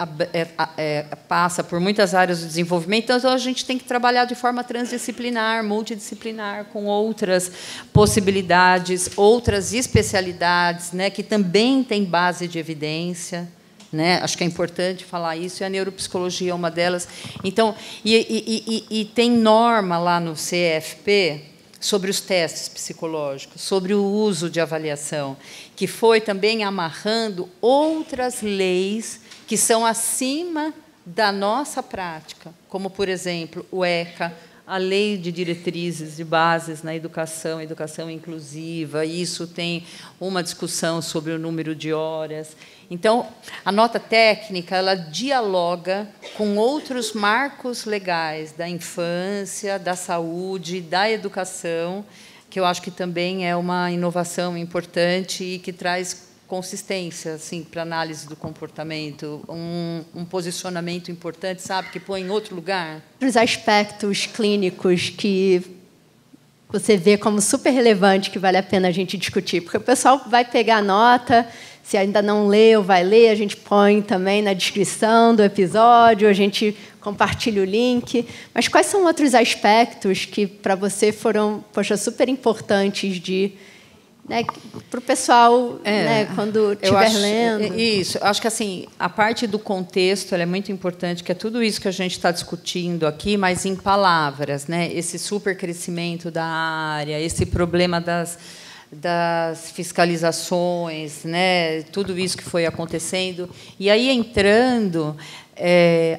passa por muitas áreas do desenvolvimento. Então, a gente tem que trabalhar de forma transdisciplinar, multidisciplinar, com outras possibilidades, outras especialidades, né? Que também têm base de evidência. Né? Acho que é importante falar isso, e a neuropsicologia é uma delas. Então, e tem norma lá no CFP sobre os testes psicológicos, sobre o uso de avaliação, que foi também amarrando outras leis que são acima da nossa prática, como, por exemplo, o ECA, a Lei de Diretrizes de Bases na Educação, Educação Inclusiva. Isso tem uma discussão sobre o número de horas. Então, a nota técnica ela dialoga com outros marcos legais da infância, da saúde, da educação, que eu acho que também é uma inovação importante e que traz consistência, assim, para a análise do comportamento, um posicionamento importante, sabe, que põe em outro lugar. Os aspectos clínicos que você vê como super relevante, que vale a pena a gente discutir, porque o pessoal vai pegar a nota, se ainda não leu, vai ler, a gente põe também na descrição do episódio, a gente compartilha o link. Mas quais são outros aspectos que, para você, foram, poxa, super importantes de... Né, para o pessoal, né, quando estiver lendo. Isso. Acho que assim, a parte do contexto ela é muito importante, que é tudo isso que a gente está discutindo aqui, mas em palavras, né? Esse supercrescimento da área, esse problema das fiscalizações, né? Tudo isso que foi acontecendo. E aí, entrando,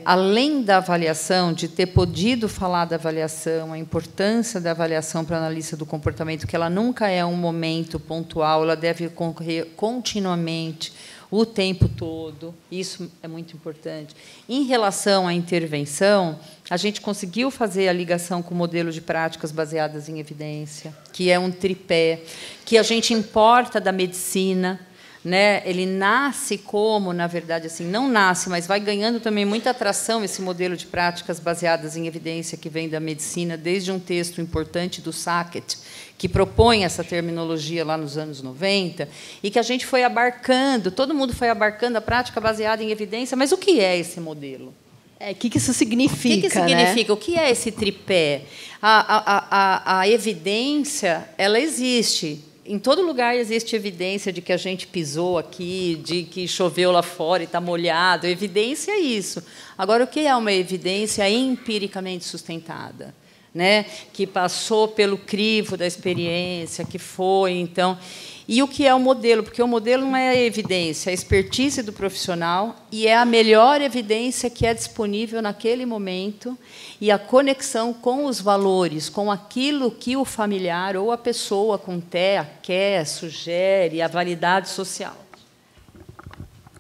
além da avaliação, de ter podido falar da avaliação, a importância da avaliação para a analista do comportamento, que ela nunca é um momento pontual, ela deve ocorrer continuamente, o tempo todo. Isso é muito importante. Em relação à intervenção, a gente conseguiu fazer a ligação com o modelo de práticas baseadas em evidência, que é um tripé, que a gente importa da medicina, né? Ele nasce como, na verdade, assim, não nasce, mas vai ganhando também muita atração esse modelo de práticas baseadas em evidência que vem da medicina, desde um texto importante do Sackett, que propõe essa terminologia lá nos anos 90, e que a gente foi abarcando, todo mundo foi abarcando a prática baseada em evidência, mas o que é esse modelo? O que isso significa? O que significa? Né? O que é esse tripé? A evidência, ela existe. Em todo lugar existe evidência de que a gente pisou aqui, de que choveu lá fora e está molhado. Evidência é isso. Agora, o que é uma evidência empiricamente sustentada? Né? Que passou pelo crivo da experiência, que foi, então... E o que é o modelo? Porque o modelo não é a evidência, é a expertise do profissional e é a melhor evidência que é disponível naquele momento e a conexão com os valores, com aquilo que o familiar ou a pessoa com TEA quer, sugere, a validade social.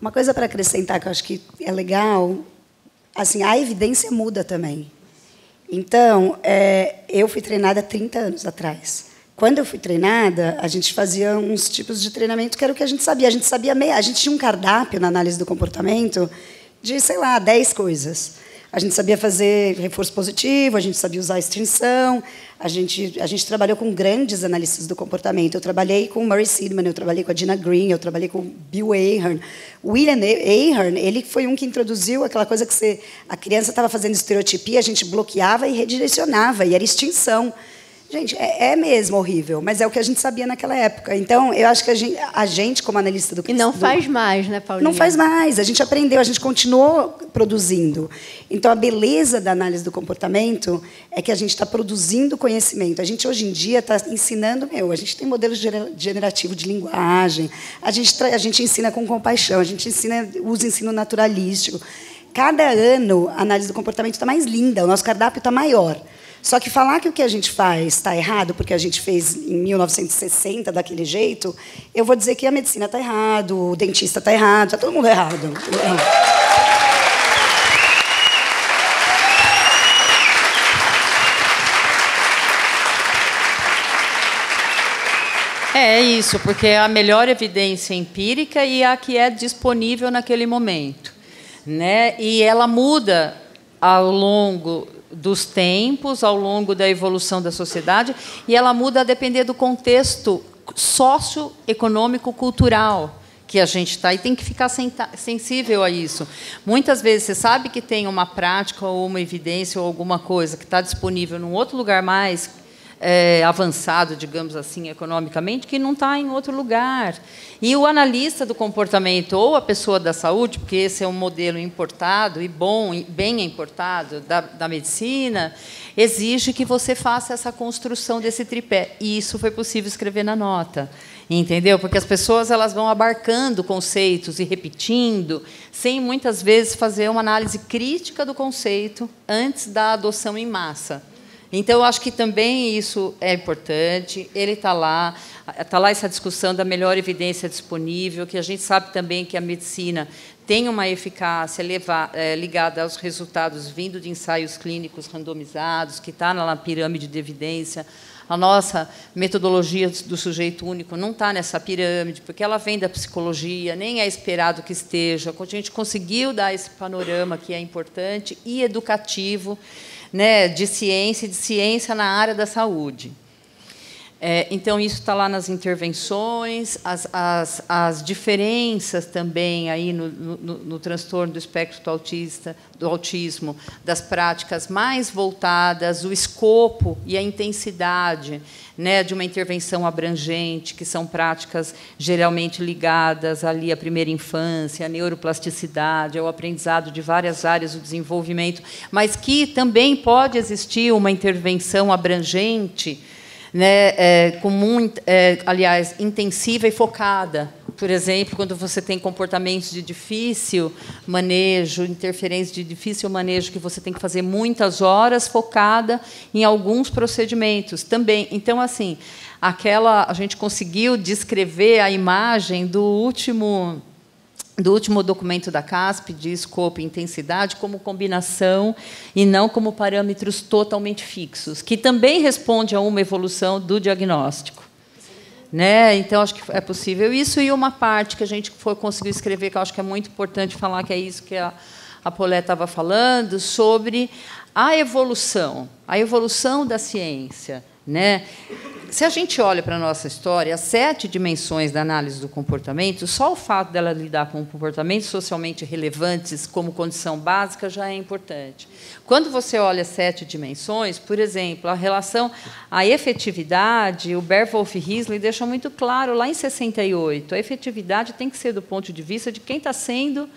Uma coisa para acrescentar que eu acho que é legal, assim, a evidência muda também. Então, eu fui treinada há 30 anos atrás. Quando eu fui treinada, a gente fazia uns tipos de treinamento que era o que a gente sabia. A gente tinha um cardápio na análise do comportamento de, sei lá, 10 coisas. A gente sabia fazer reforço positivo, a gente sabia usar extinção, a gente trabalhou com grandes analistas do comportamento. Eu trabalhei com o Murray Sidman, eu trabalhei com a Gina Green, eu trabalhei com o Bill Ahern. O William Ahern, ele foi um que introduziu aquela coisa que a criança estava fazendo estereotipia, a gente bloqueava e redirecionava, e era extinção. Gente, é mesmo horrível, mas é o que a gente sabia naquela época. Então, eu acho que a gente como analista do... E não faz mais, né, Paulinha? Não faz mais. A gente aprendeu, a gente continuou produzindo. Então, a beleza da análise do comportamento é que a gente está produzindo conhecimento. A gente, hoje em dia, está ensinando... a gente tem modelo generativo de linguagem, a gente ensina com compaixão, a gente usa ensino naturalístico. Cada ano, a análise do comportamento está mais linda, o nosso cardápio está maior. Só que falar que o que a gente faz está errado, porque a gente fez em 1960 daquele jeito, eu vou dizer que a medicina está errado, o dentista está errado, está todo mundo errado. É isso, porque é a melhor evidência empírica e a que é disponível naquele momento, né? E ela muda ao longo dos tempos, ao longo da evolução da sociedade, e ela muda a depender do contexto socioeconômico, cultural que a gente está, e tem que ficar sensível a isso. Muitas vezes você sabe que tem uma prática ou uma evidência ou alguma coisa que está disponível num outro lugar mais avançado, digamos assim, economicamente, que não está em outro lugar. E o analista do comportamento ou a pessoa da saúde, porque esse é um modelo importado e bom, bem importado da medicina, exige que você faça essa construção desse tripé. E isso foi possível escrever na nota. Entendeu? Porque as pessoas elas vão abarcando conceitos e repetindo, sem muitas vezes fazer uma análise crítica do conceito antes da adoção em massa. Então, eu acho que também isso é importante. Ele está lá essa discussão da melhor evidência disponível, que a gente sabe também que a medicina tem uma eficácia ligada aos resultados vindo de ensaios clínicos randomizados, que está na pirâmide de evidência. A nossa metodologia do sujeito único não está nessa pirâmide, porque ela vem da psicologia, nem é esperado que esteja. A gente conseguiu dar esse panorama que é importante e educativo, né, de ciência na área da saúde. Então, isso está lá nas intervenções, as diferenças também aí no transtorno do espectro do autismo, das práticas mais voltadas, o escopo e a intensidade, né, de uma intervenção abrangente, que são práticas geralmente ligadas ali à primeira infância, à neuroplasticidade, ao aprendizado de várias áreas do desenvolvimento, mas que também pode existir uma intervenção abrangente, né, aliás, intensiva e focada. Por exemplo, quando você tem comportamentos de difícil manejo, interferência de difícil manejo, que você tem que fazer muitas horas focada em alguns procedimentos também. Então, assim, a gente conseguiu descrever a imagem do último documento da CASP, de escopo e intensidade, como combinação e não como parâmetros totalmente fixos, que também responde a uma evolução do diagnóstico. Né? Então, acho que é possível isso. E uma parte que a gente conseguiu escrever, que eu acho que é muito importante falar, que é isso que a Paulette estava falando, sobre a evolução da ciência. Né? Se a gente olha para a nossa história, as 7 dimensões da análise do comportamento, só o fato dela lidar com comportamentos socialmente relevantes como condição básica já é importante. Quando você olha as 7 dimensões, por exemplo, a relação à efetividade, o Berwolf Risley deixa muito claro, lá em 68, a efetividade tem que ser do ponto de vista de quem está sendo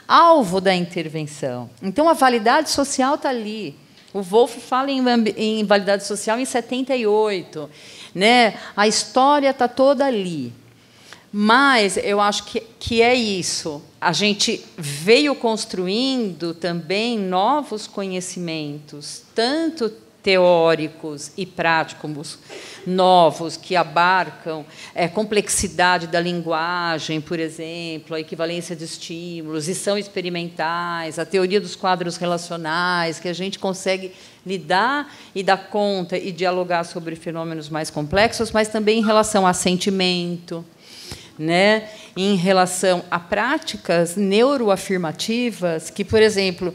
alvo da intervenção. Então, a validade social está ali. O Wolff fala em validade social em 78. Né? A história está toda ali. Mas eu acho que é isso. A gente veio construindo também novos conhecimentos, tanto teóricos e práticos novos, que abarcam complexidade da linguagem, por exemplo, a equivalência de estímulos, e são experimentais, a teoria dos quadros relacionais, que a gente consegue lidar e dar conta e dialogar sobre fenômenos mais complexos, mas também em relação a sentimento, né? Em relação a práticas neuroafirmativas, que, por exemplo,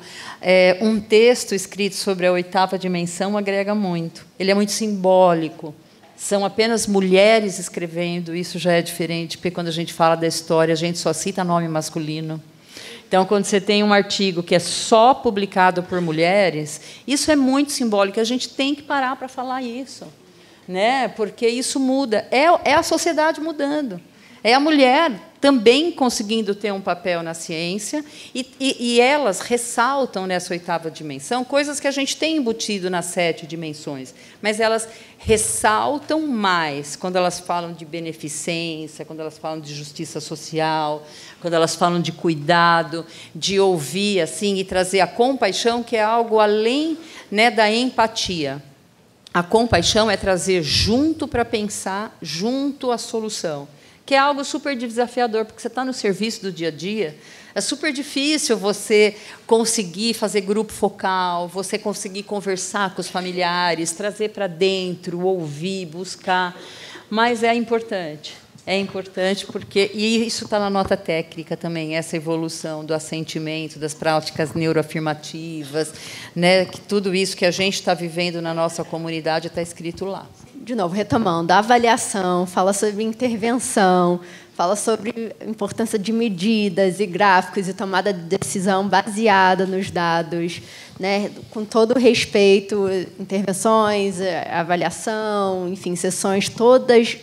um texto escrito sobre a 8ª dimensão agrega muito. Ele é muito simbólico. São apenas mulheres escrevendo, isso já é diferente, porque, quando a gente fala da história, a gente só cita nome masculino. Então, quando você tem um artigo que é só publicado por mulheres, isso é muito simbólico. A gente tem que parar para falar isso. né? Porque isso muda. É a sociedade mudando. É a mulher também conseguindo ter um papel na ciência, e elas ressaltam nessa 8ª dimensão coisas que a gente tem embutido nas 7 dimensões, mas elas ressaltam mais quando elas falam de beneficência, quando elas falam de justiça social, quando elas falam de cuidado, de ouvir assim e trazer a compaixão, que é algo além, né, da empatia. A compaixão é trazer junto para pensar, junto à solução, que é algo super desafiador, porque você está no serviço do dia a dia, é super difícil você conseguir fazer grupo focal, você conseguir conversar com os familiares, trazer para dentro, ouvir, buscar, mas é importante porque, e isso está na nota técnica também, essa evolução do assentimento, das práticas neuroafirmativas, né, que tudo isso que a gente está vivendo na nossa comunidade está escrito lá. De novo, retomando, a avaliação fala sobre intervenção, fala sobre a importância de medidas e gráficos e tomada de decisão baseada nos dados, né, com todo o respeito, intervenções, avaliação, enfim, sessões todas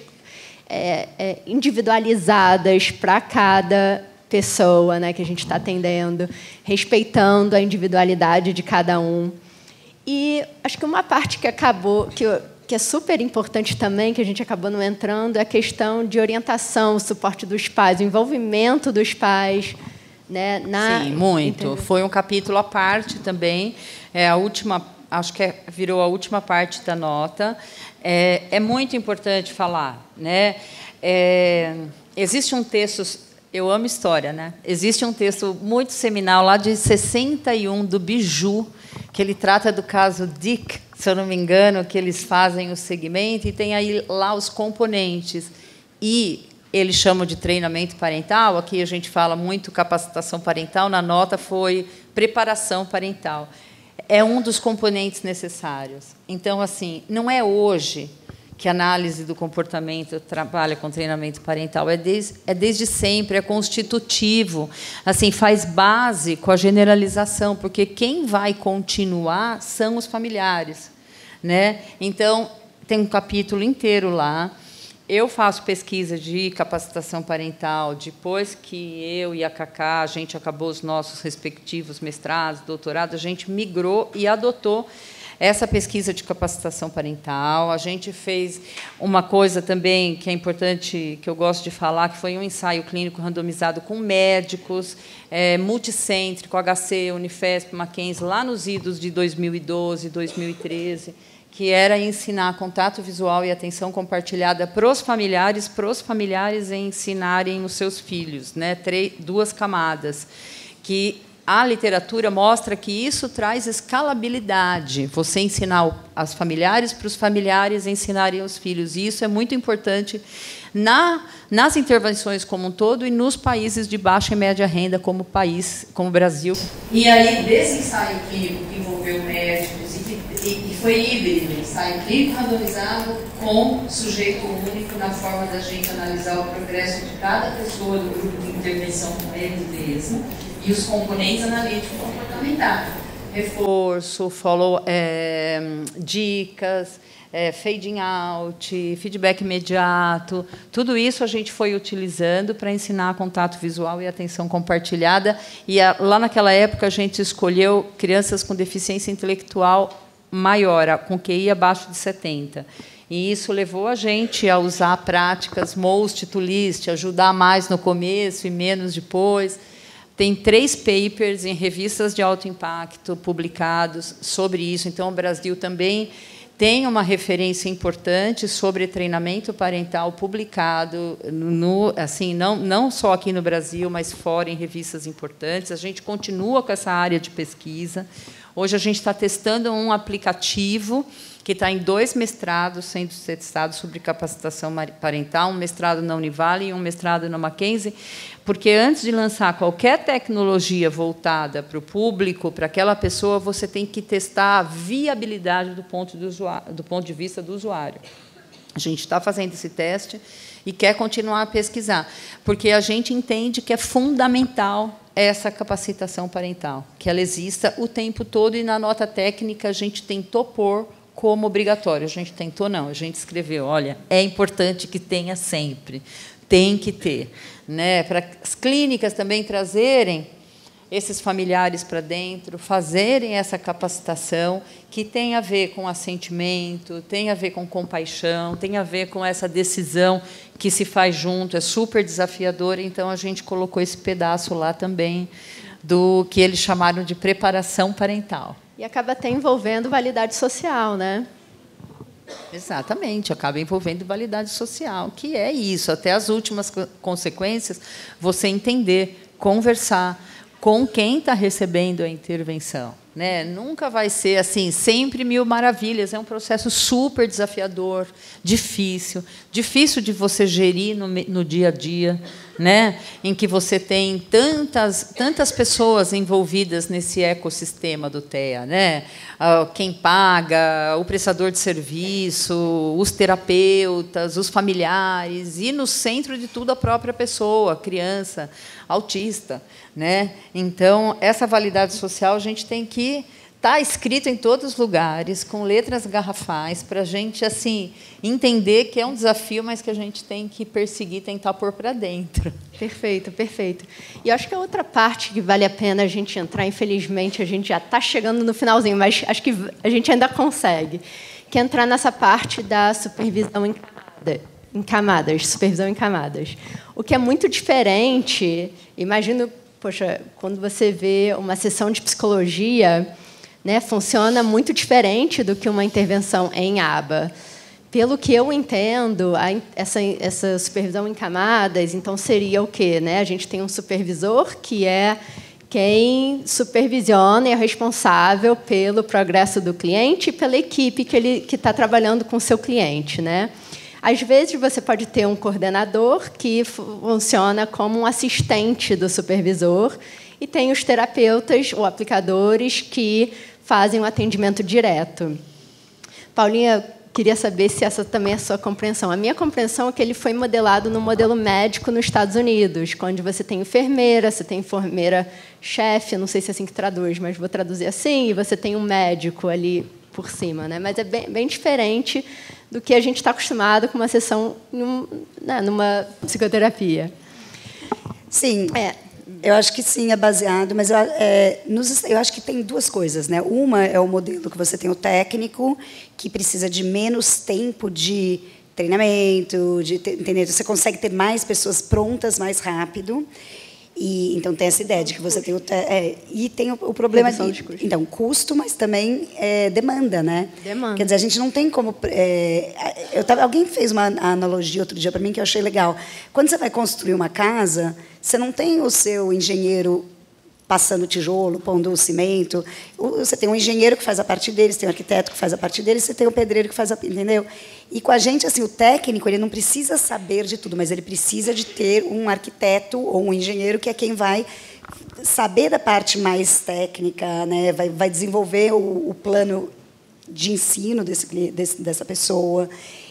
individualizadas para cada pessoa, né, que a gente está atendendo, respeitando a individualidade de cada um. E acho que uma parte que acabou, que é super importante também, que a gente acabou não entrando, é a questão de orientação, o suporte dos pais, o envolvimento dos pais, né, Sim, muito. Foi um capítulo à parte também. A última, acho que virou a última parte da nota. É muito importante falar, né? Existe um texto, eu amo história, né? Existe um texto muito seminal lá de 61 do Biju, que ele trata do caso Dick, se eu não me engano, que eles fazem o segmento e tem aí lá os componentes. E eles chamam de treinamento parental, aqui a gente fala muito capacitação parental, na nota foi preparação parental. É um dos componentes necessários. Então, assim, não é hoje que a análise do comportamento trabalha com treinamento parental, é desde sempre, é constitutivo, assim, faz base com a generalização, porque quem vai continuar são os familiares, né? Então, tem um capítulo inteiro lá. Eu faço pesquisa de capacitação parental, depois que eu e a Cacá, a gente acabou os nossos respectivos mestrados, doutorados, a gente migrou e adotou essa pesquisa de capacitação parental. A gente fez uma coisa também que é importante, que eu gosto de falar, que foi um ensaio clínico randomizado com médicos, multicêntrico, HC, Unifesp, Mackenzie, lá nos idos de 2012, 2013, que era ensinar contato visual e atenção compartilhada para os familiares ensinarem os seus filhos, né? 2 camadas, que a literatura mostra que isso traz escalabilidade, você ensinar aos familiares para os familiares ensinarem aos filhos, e isso é muito importante nas intervenções como um todo e nos países de baixa e média renda, como o Brasil. E aí, desse ensaio clínico que envolveu médicos e foi híbrido, ensaio clínico randomizado com sujeito único, na forma da gente analisar o progresso de cada pessoa do grupo de intervenção com ele mesmo e os componentes analíticos comportamentais. Reforço, follow, dicas, fading out, feedback imediato, tudo isso a gente foi utilizando para ensinar contato visual e atenção compartilhada. E lá naquela época a gente escolheu crianças com deficiência intelectual maior, com QI abaixo de 70. E isso levou a gente a usar práticas most to least, ajudar mais no começo e menos depois. Tem 3 papers em revistas de alto impacto publicados sobre isso. Então, o Brasil também tem uma referência importante sobre treinamento parental publicado, assim, não só aqui no Brasil, mas fora, em revistas importantes. A gente continua com essa área de pesquisa. Hoje, a gente está testando um aplicativo que está em 2 mestrados sendo testados sobre capacitação parental, um mestrado na Univale e um mestrado na Mackenzie, porque, antes de lançar qualquer tecnologia voltada para o público, para aquela pessoa, você tem que testar a viabilidade do ponto de vista do usuário. A gente está fazendo esse teste e quer continuar a pesquisar, porque a gente entende que é fundamental essa capacitação parental, que ela exista o tempo todo, e na nota técnica a gente tentou pôr como obrigatório. A gente tentou, não. A gente escreveu, olha, é importante que tenha sempre. Tem que ter. Né? Para as clínicas também trazerem esses familiares para dentro, fazerem essa capacitação que tem a ver com assentimento, tem a ver com compaixão, tem a ver com essa decisão que se faz junto, é super desafiadora. Então, a gente colocou esse pedaço lá também do que eles chamaram de preparação parental. E acaba até envolvendo validade social, né? Exatamente, acaba envolvendo validade social, que é isso, até as últimas consequências, você entender, conversar com quem está recebendo a intervenção. Né? Nunca vai ser assim, sempre mil maravilhas. É um processo super desafiador, difícil de você gerir no dia a dia, né? Em que você tem tantas pessoas envolvidas nesse ecossistema do TEA, né? Quem paga, o prestador de serviço, os terapeutas, os familiares, e no centro de tudo a própria pessoa, a criança, autista. Né? Então, essa validade social a gente tem que estar escrito em todos os lugares, com letras garrafais, para a gente assim, entender que é um desafio, mas que a gente tem que perseguir, tentar pôr para dentro. Perfeito, perfeito. E eu acho que a outra parte que vale a pena a gente entrar, infelizmente, a gente já está chegando no finalzinho, mas acho que a gente ainda consegue, que é entrar nessa parte da supervisão em camadas, supervisão em camadas. O que é muito diferente, imagino, poxa, quando você vê uma sessão de psicologia, né, funciona muito diferente do que uma intervenção em aba. Pelo que eu entendo, essa supervisão em camadas, então, seria o quê? Né? A gente tem um supervisor, que é quem supervisiona e é responsável pelo progresso do cliente e pela equipe que está trabalhando com o seu cliente. Né? Às vezes, você pode ter um coordenador que funciona como um assistente do supervisor e tem os terapeutas ou aplicadores que fazem o atendimento direto. Paulinha, queria saber se essa também é a sua compreensão. A minha compreensão é que ele foi modelado no modelo médico nos Estados Unidos, onde você tem enfermeira, você tem enfermeira-chefe, não sei se é assim que traduz, mas vou traduzir assim, e você tem um médico ali por cima. Né? Mas é bem diferente do que a gente está acostumado com uma sessão numa psicoterapia. Sim, eu acho que sim, é baseado, mas eu acho que tem duas coisas. Né? Uma é o modelo que você tem o técnico, que precisa de menos tempo de treinamento, entendeu? Você consegue ter mais pessoas prontas mais rápido. E, então, tem essa ideia de que você tem e tem o problema de custo. Então, custo, mas também demanda, né? Demanda. Quer dizer, a gente não tem como... alguém fez uma analogia outro dia para mim que eu achei legal. Quando você vai construir uma casa, você não tem o seu engenheiro passando tijolo, pondo o cimento. Você tem um engenheiro que faz a parte dele, você tem um arquiteto que faz a parte dele, você tem um pedreiro que faz a... Entendeu? E com a gente, assim, o técnico, ele não precisa saber de tudo, mas ele precisa de ter um arquiteto ou um engenheiro que é quem vai saber da parte mais técnica, né? vai desenvolver o plano de ensino dessa pessoa.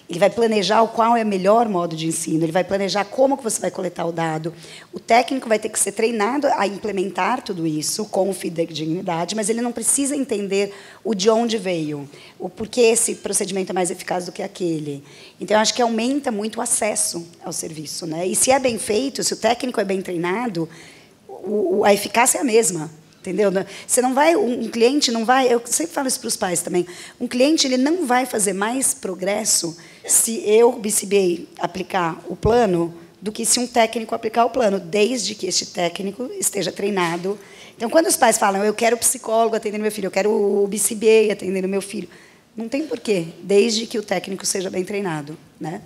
Ele vai planejar qual é o melhor modo de ensino, ele vai planejar como que você vai coletar o dado. O técnico vai ter que ser treinado a implementar tudo isso com fidedignidade, mas ele não precisa entender o de onde veio, o porquê esse procedimento é mais eficaz do que aquele. Então, eu acho que aumenta muito o acesso ao serviço. Né? E, se é bem feito, se o técnico é bem treinado, a eficácia é a mesma. Entendeu? Você não vai, um cliente não vai, eu sempre falo isso para os pais também, um cliente ele não vai fazer mais progresso se eu, BCBA, aplicar o plano do que se um técnico aplicar o plano, desde que este técnico esteja treinado. Então, quando os pais falam, eu quero psicólogo atendendo meu filho, eu quero o BCBA atendendo meu filho, não tem porquê, desde que o técnico seja bem treinado. Né?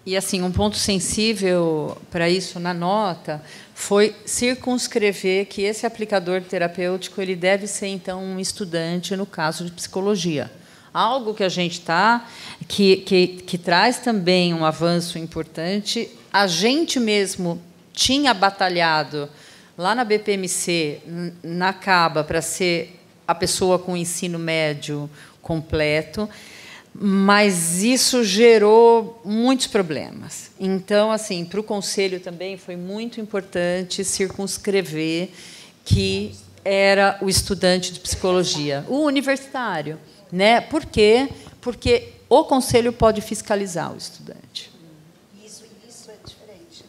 E assim, um ponto sensível para isso na nota foi circunscrever que esse aplicador terapêutico ele deve ser, então, um estudante, no caso de psicologia. Algo que a gente está, que traz também um avanço importante. A gente mesmo tinha batalhado lá na BPMC, na CABA, para ser a pessoa com ensino médio completo, mas isso gerou muitos problemas. Então, assim, para o Conselho também foi muito importante circunscrever que era o estudante de psicologia. O universitário né? Por quê? Porque o conselho pode fiscalizar o estudante. Isso é diferente.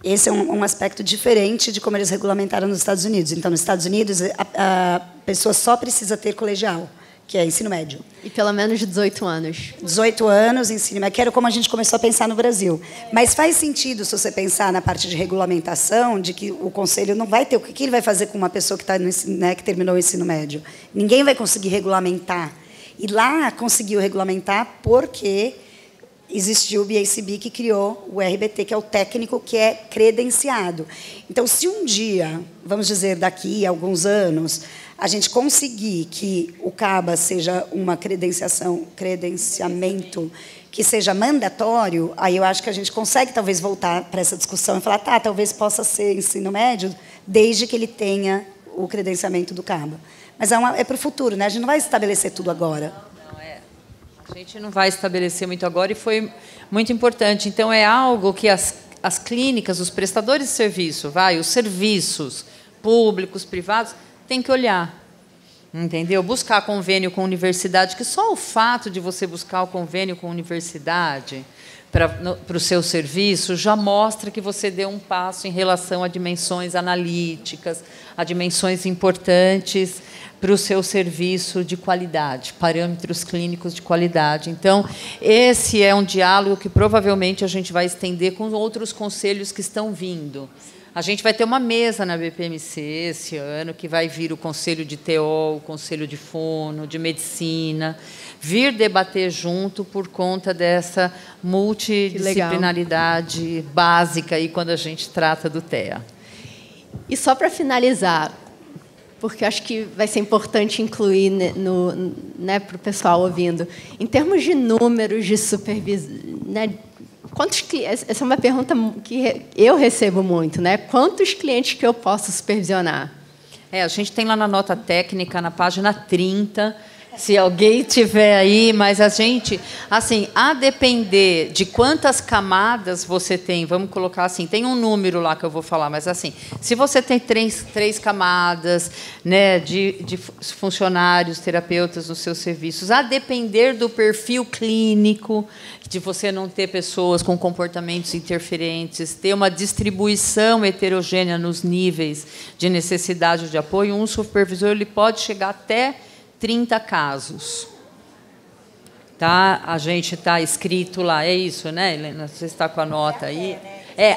Esse é um aspecto diferente de como eles regulamentaram nos Estados Unidos. Então, nos Estados Unidos, a pessoa só precisa ter colegial, que é ensino médio. E pelo menos de 18 anos. 18 anos, ensino médio, que era como a gente começou a pensar no Brasil. Mas faz sentido, se você pensar na parte de regulamentação, de que o conselho não vai ter... O que ele vai fazer com uma pessoa que, né, que terminou o ensino médio? Ninguém vai conseguir regulamentar. E lá conseguiu regulamentar porque existiu o BACB que criou o RBT, que é o técnico que é credenciado. Então, se um dia, vamos dizer, daqui a alguns anos, a gente conseguir que o CABA seja uma credenciamento que seja mandatório, aí eu acho que a gente consegue talvez voltar para essa discussão e falar, tá, talvez possa ser ensino médio, desde que ele tenha o credenciamento do CABA. Mas é para o futuro, né? A gente não vai estabelecer tudo agora. A gente não vai estabelecer muito agora e foi muito importante. Então, é algo que as clínicas, os prestadores de serviço, os serviços públicos, privados, têm que olhar. Entendeu? Buscar convênio com a universidade, que só o fato de você buscar o convênio com a universidade para o seu serviço já mostra que você deu um passo em relação a dimensões analíticas, a dimensões importantes para o seu serviço de qualidade, parâmetros clínicos de qualidade. Então, esse é um diálogo que provavelmente a gente vai estender com outros conselhos que estão vindo. A gente vai ter uma mesa na BPMC esse ano, que vai vir o Conselho de TO, o Conselho de Fono, de Medicina, vir debater junto por conta dessa multidisciplinaridade básica aí quando a gente trata do TEA. E só para finalizar, porque acho que vai ser importante incluir né, para o pessoal ouvindo, em termos de números de supervisão, né, essa é uma pergunta que eu recebo muito, né? Quantos clientes que eu posso supervisionar? A gente tem lá na nota técnica, na página 30, se alguém tiver aí, mas a gente, assim, a depender de quantas camadas você tem, vamos colocar assim, tem um número lá que eu vou falar, mas assim, se você tem três camadas, né, de funcionários, terapeutas nos seus serviços, a depender do perfil clínico, de você não ter pessoas com comportamentos interferentes, ter uma distribuição heterogênea nos níveis de necessidade de apoio, um supervisor ele pode chegar até 30 casos. Tá? A gente está escrito lá, é isso, né, Helena? Você está com a nota aí?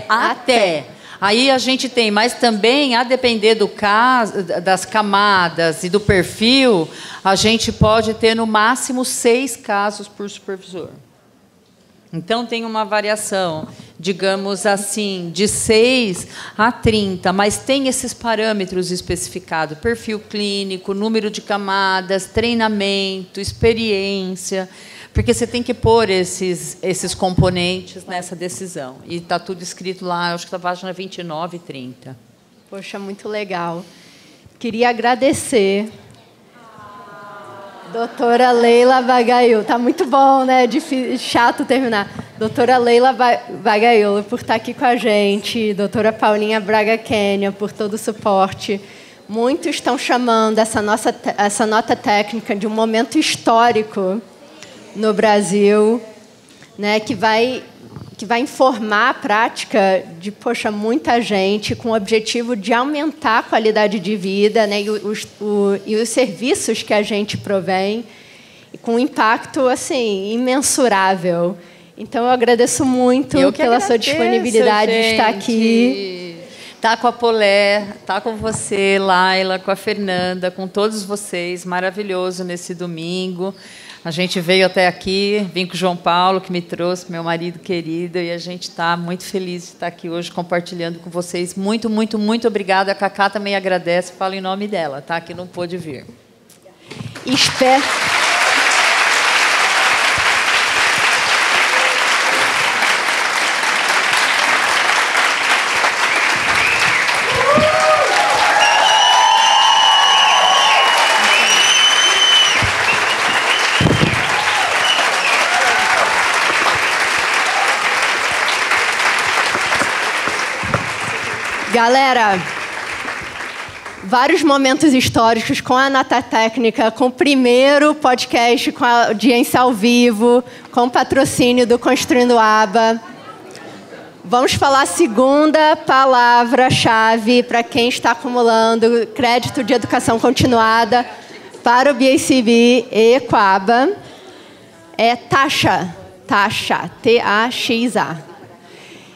Até. Aí a gente tem, mas também, a depender do caso, das camadas e do perfil, a gente pode ter, no máximo, 6 casos por supervisor. Então, tem uma variação, digamos assim, de 6 a 30, mas tem esses parâmetros especificados, perfil clínico, número de camadas, treinamento, experiência, porque você tem que pôr esses componentes nessa decisão. E está tudo escrito lá, acho que está na página 29 e 30. Poxa, muito legal. Queria agradecer... Doutora Leila Bagaiolo. Está muito bom, né? Chato terminar. Doutora Leila Bagaiolo, por estar aqui com a gente. Doutora Paulinha Braga Kênia, por todo o suporte. Muitos estão chamando essa nota técnica de um momento histórico no Brasil, né? Que vai informar a prática de, muita gente com o objetivo de aumentar a qualidade de vida, né, e os serviços que a gente provém, com um impacto assim, imensurável. Então, eu agradeço muito pela sua disponibilidade de estar aqui. Está com a Polé, está com você, Laila, com a Fernanda, com todos vocês. Maravilhoso nesse domingo. A gente veio até aqui, vim com o João Paulo, que me trouxe, meu marido querido, e a gente está muito feliz de estar aqui hoje compartilhando com vocês. Muito, muito, muito obrigada. A Cacá também agradece, falo em nome dela, tá? Que não pôde vir. Espero... vários momentos históricos com a Nata Técnica, com o primeiro podcast com a audiência ao vivo, com o patrocínio do Construindo Aba. Vamos falar a segunda palavra-chave para quem está acumulando crédito de educação continuada para o BACB e Coaba. É taxa. Taxa. T-A-X-A.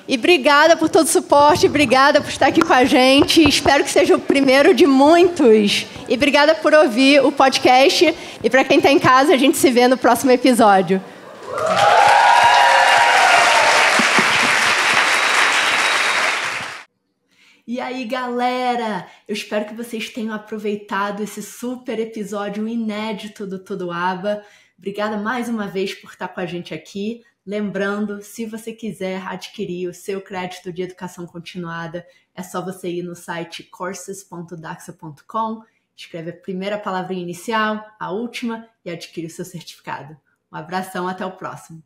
E obrigada por todo o suporte, obrigada por estar aqui com a gente. Espero que seja o primeiro de muitos. E obrigada por ouvir o podcast. E para quem está em casa, a gente se vê no próximo episódio. E aí, galera? Eu espero que vocês tenham aproveitado esse super episódio inédito do Tudo Aba. Obrigada mais uma vez por estar com a gente aqui. Lembrando, se você quiser adquirir o seu crédito de educação continuada, é só você ir no site courses.daxa.com, escreve a primeira palavrinha inicial, a última e adquire o seu certificado. Um abração, até o próximo.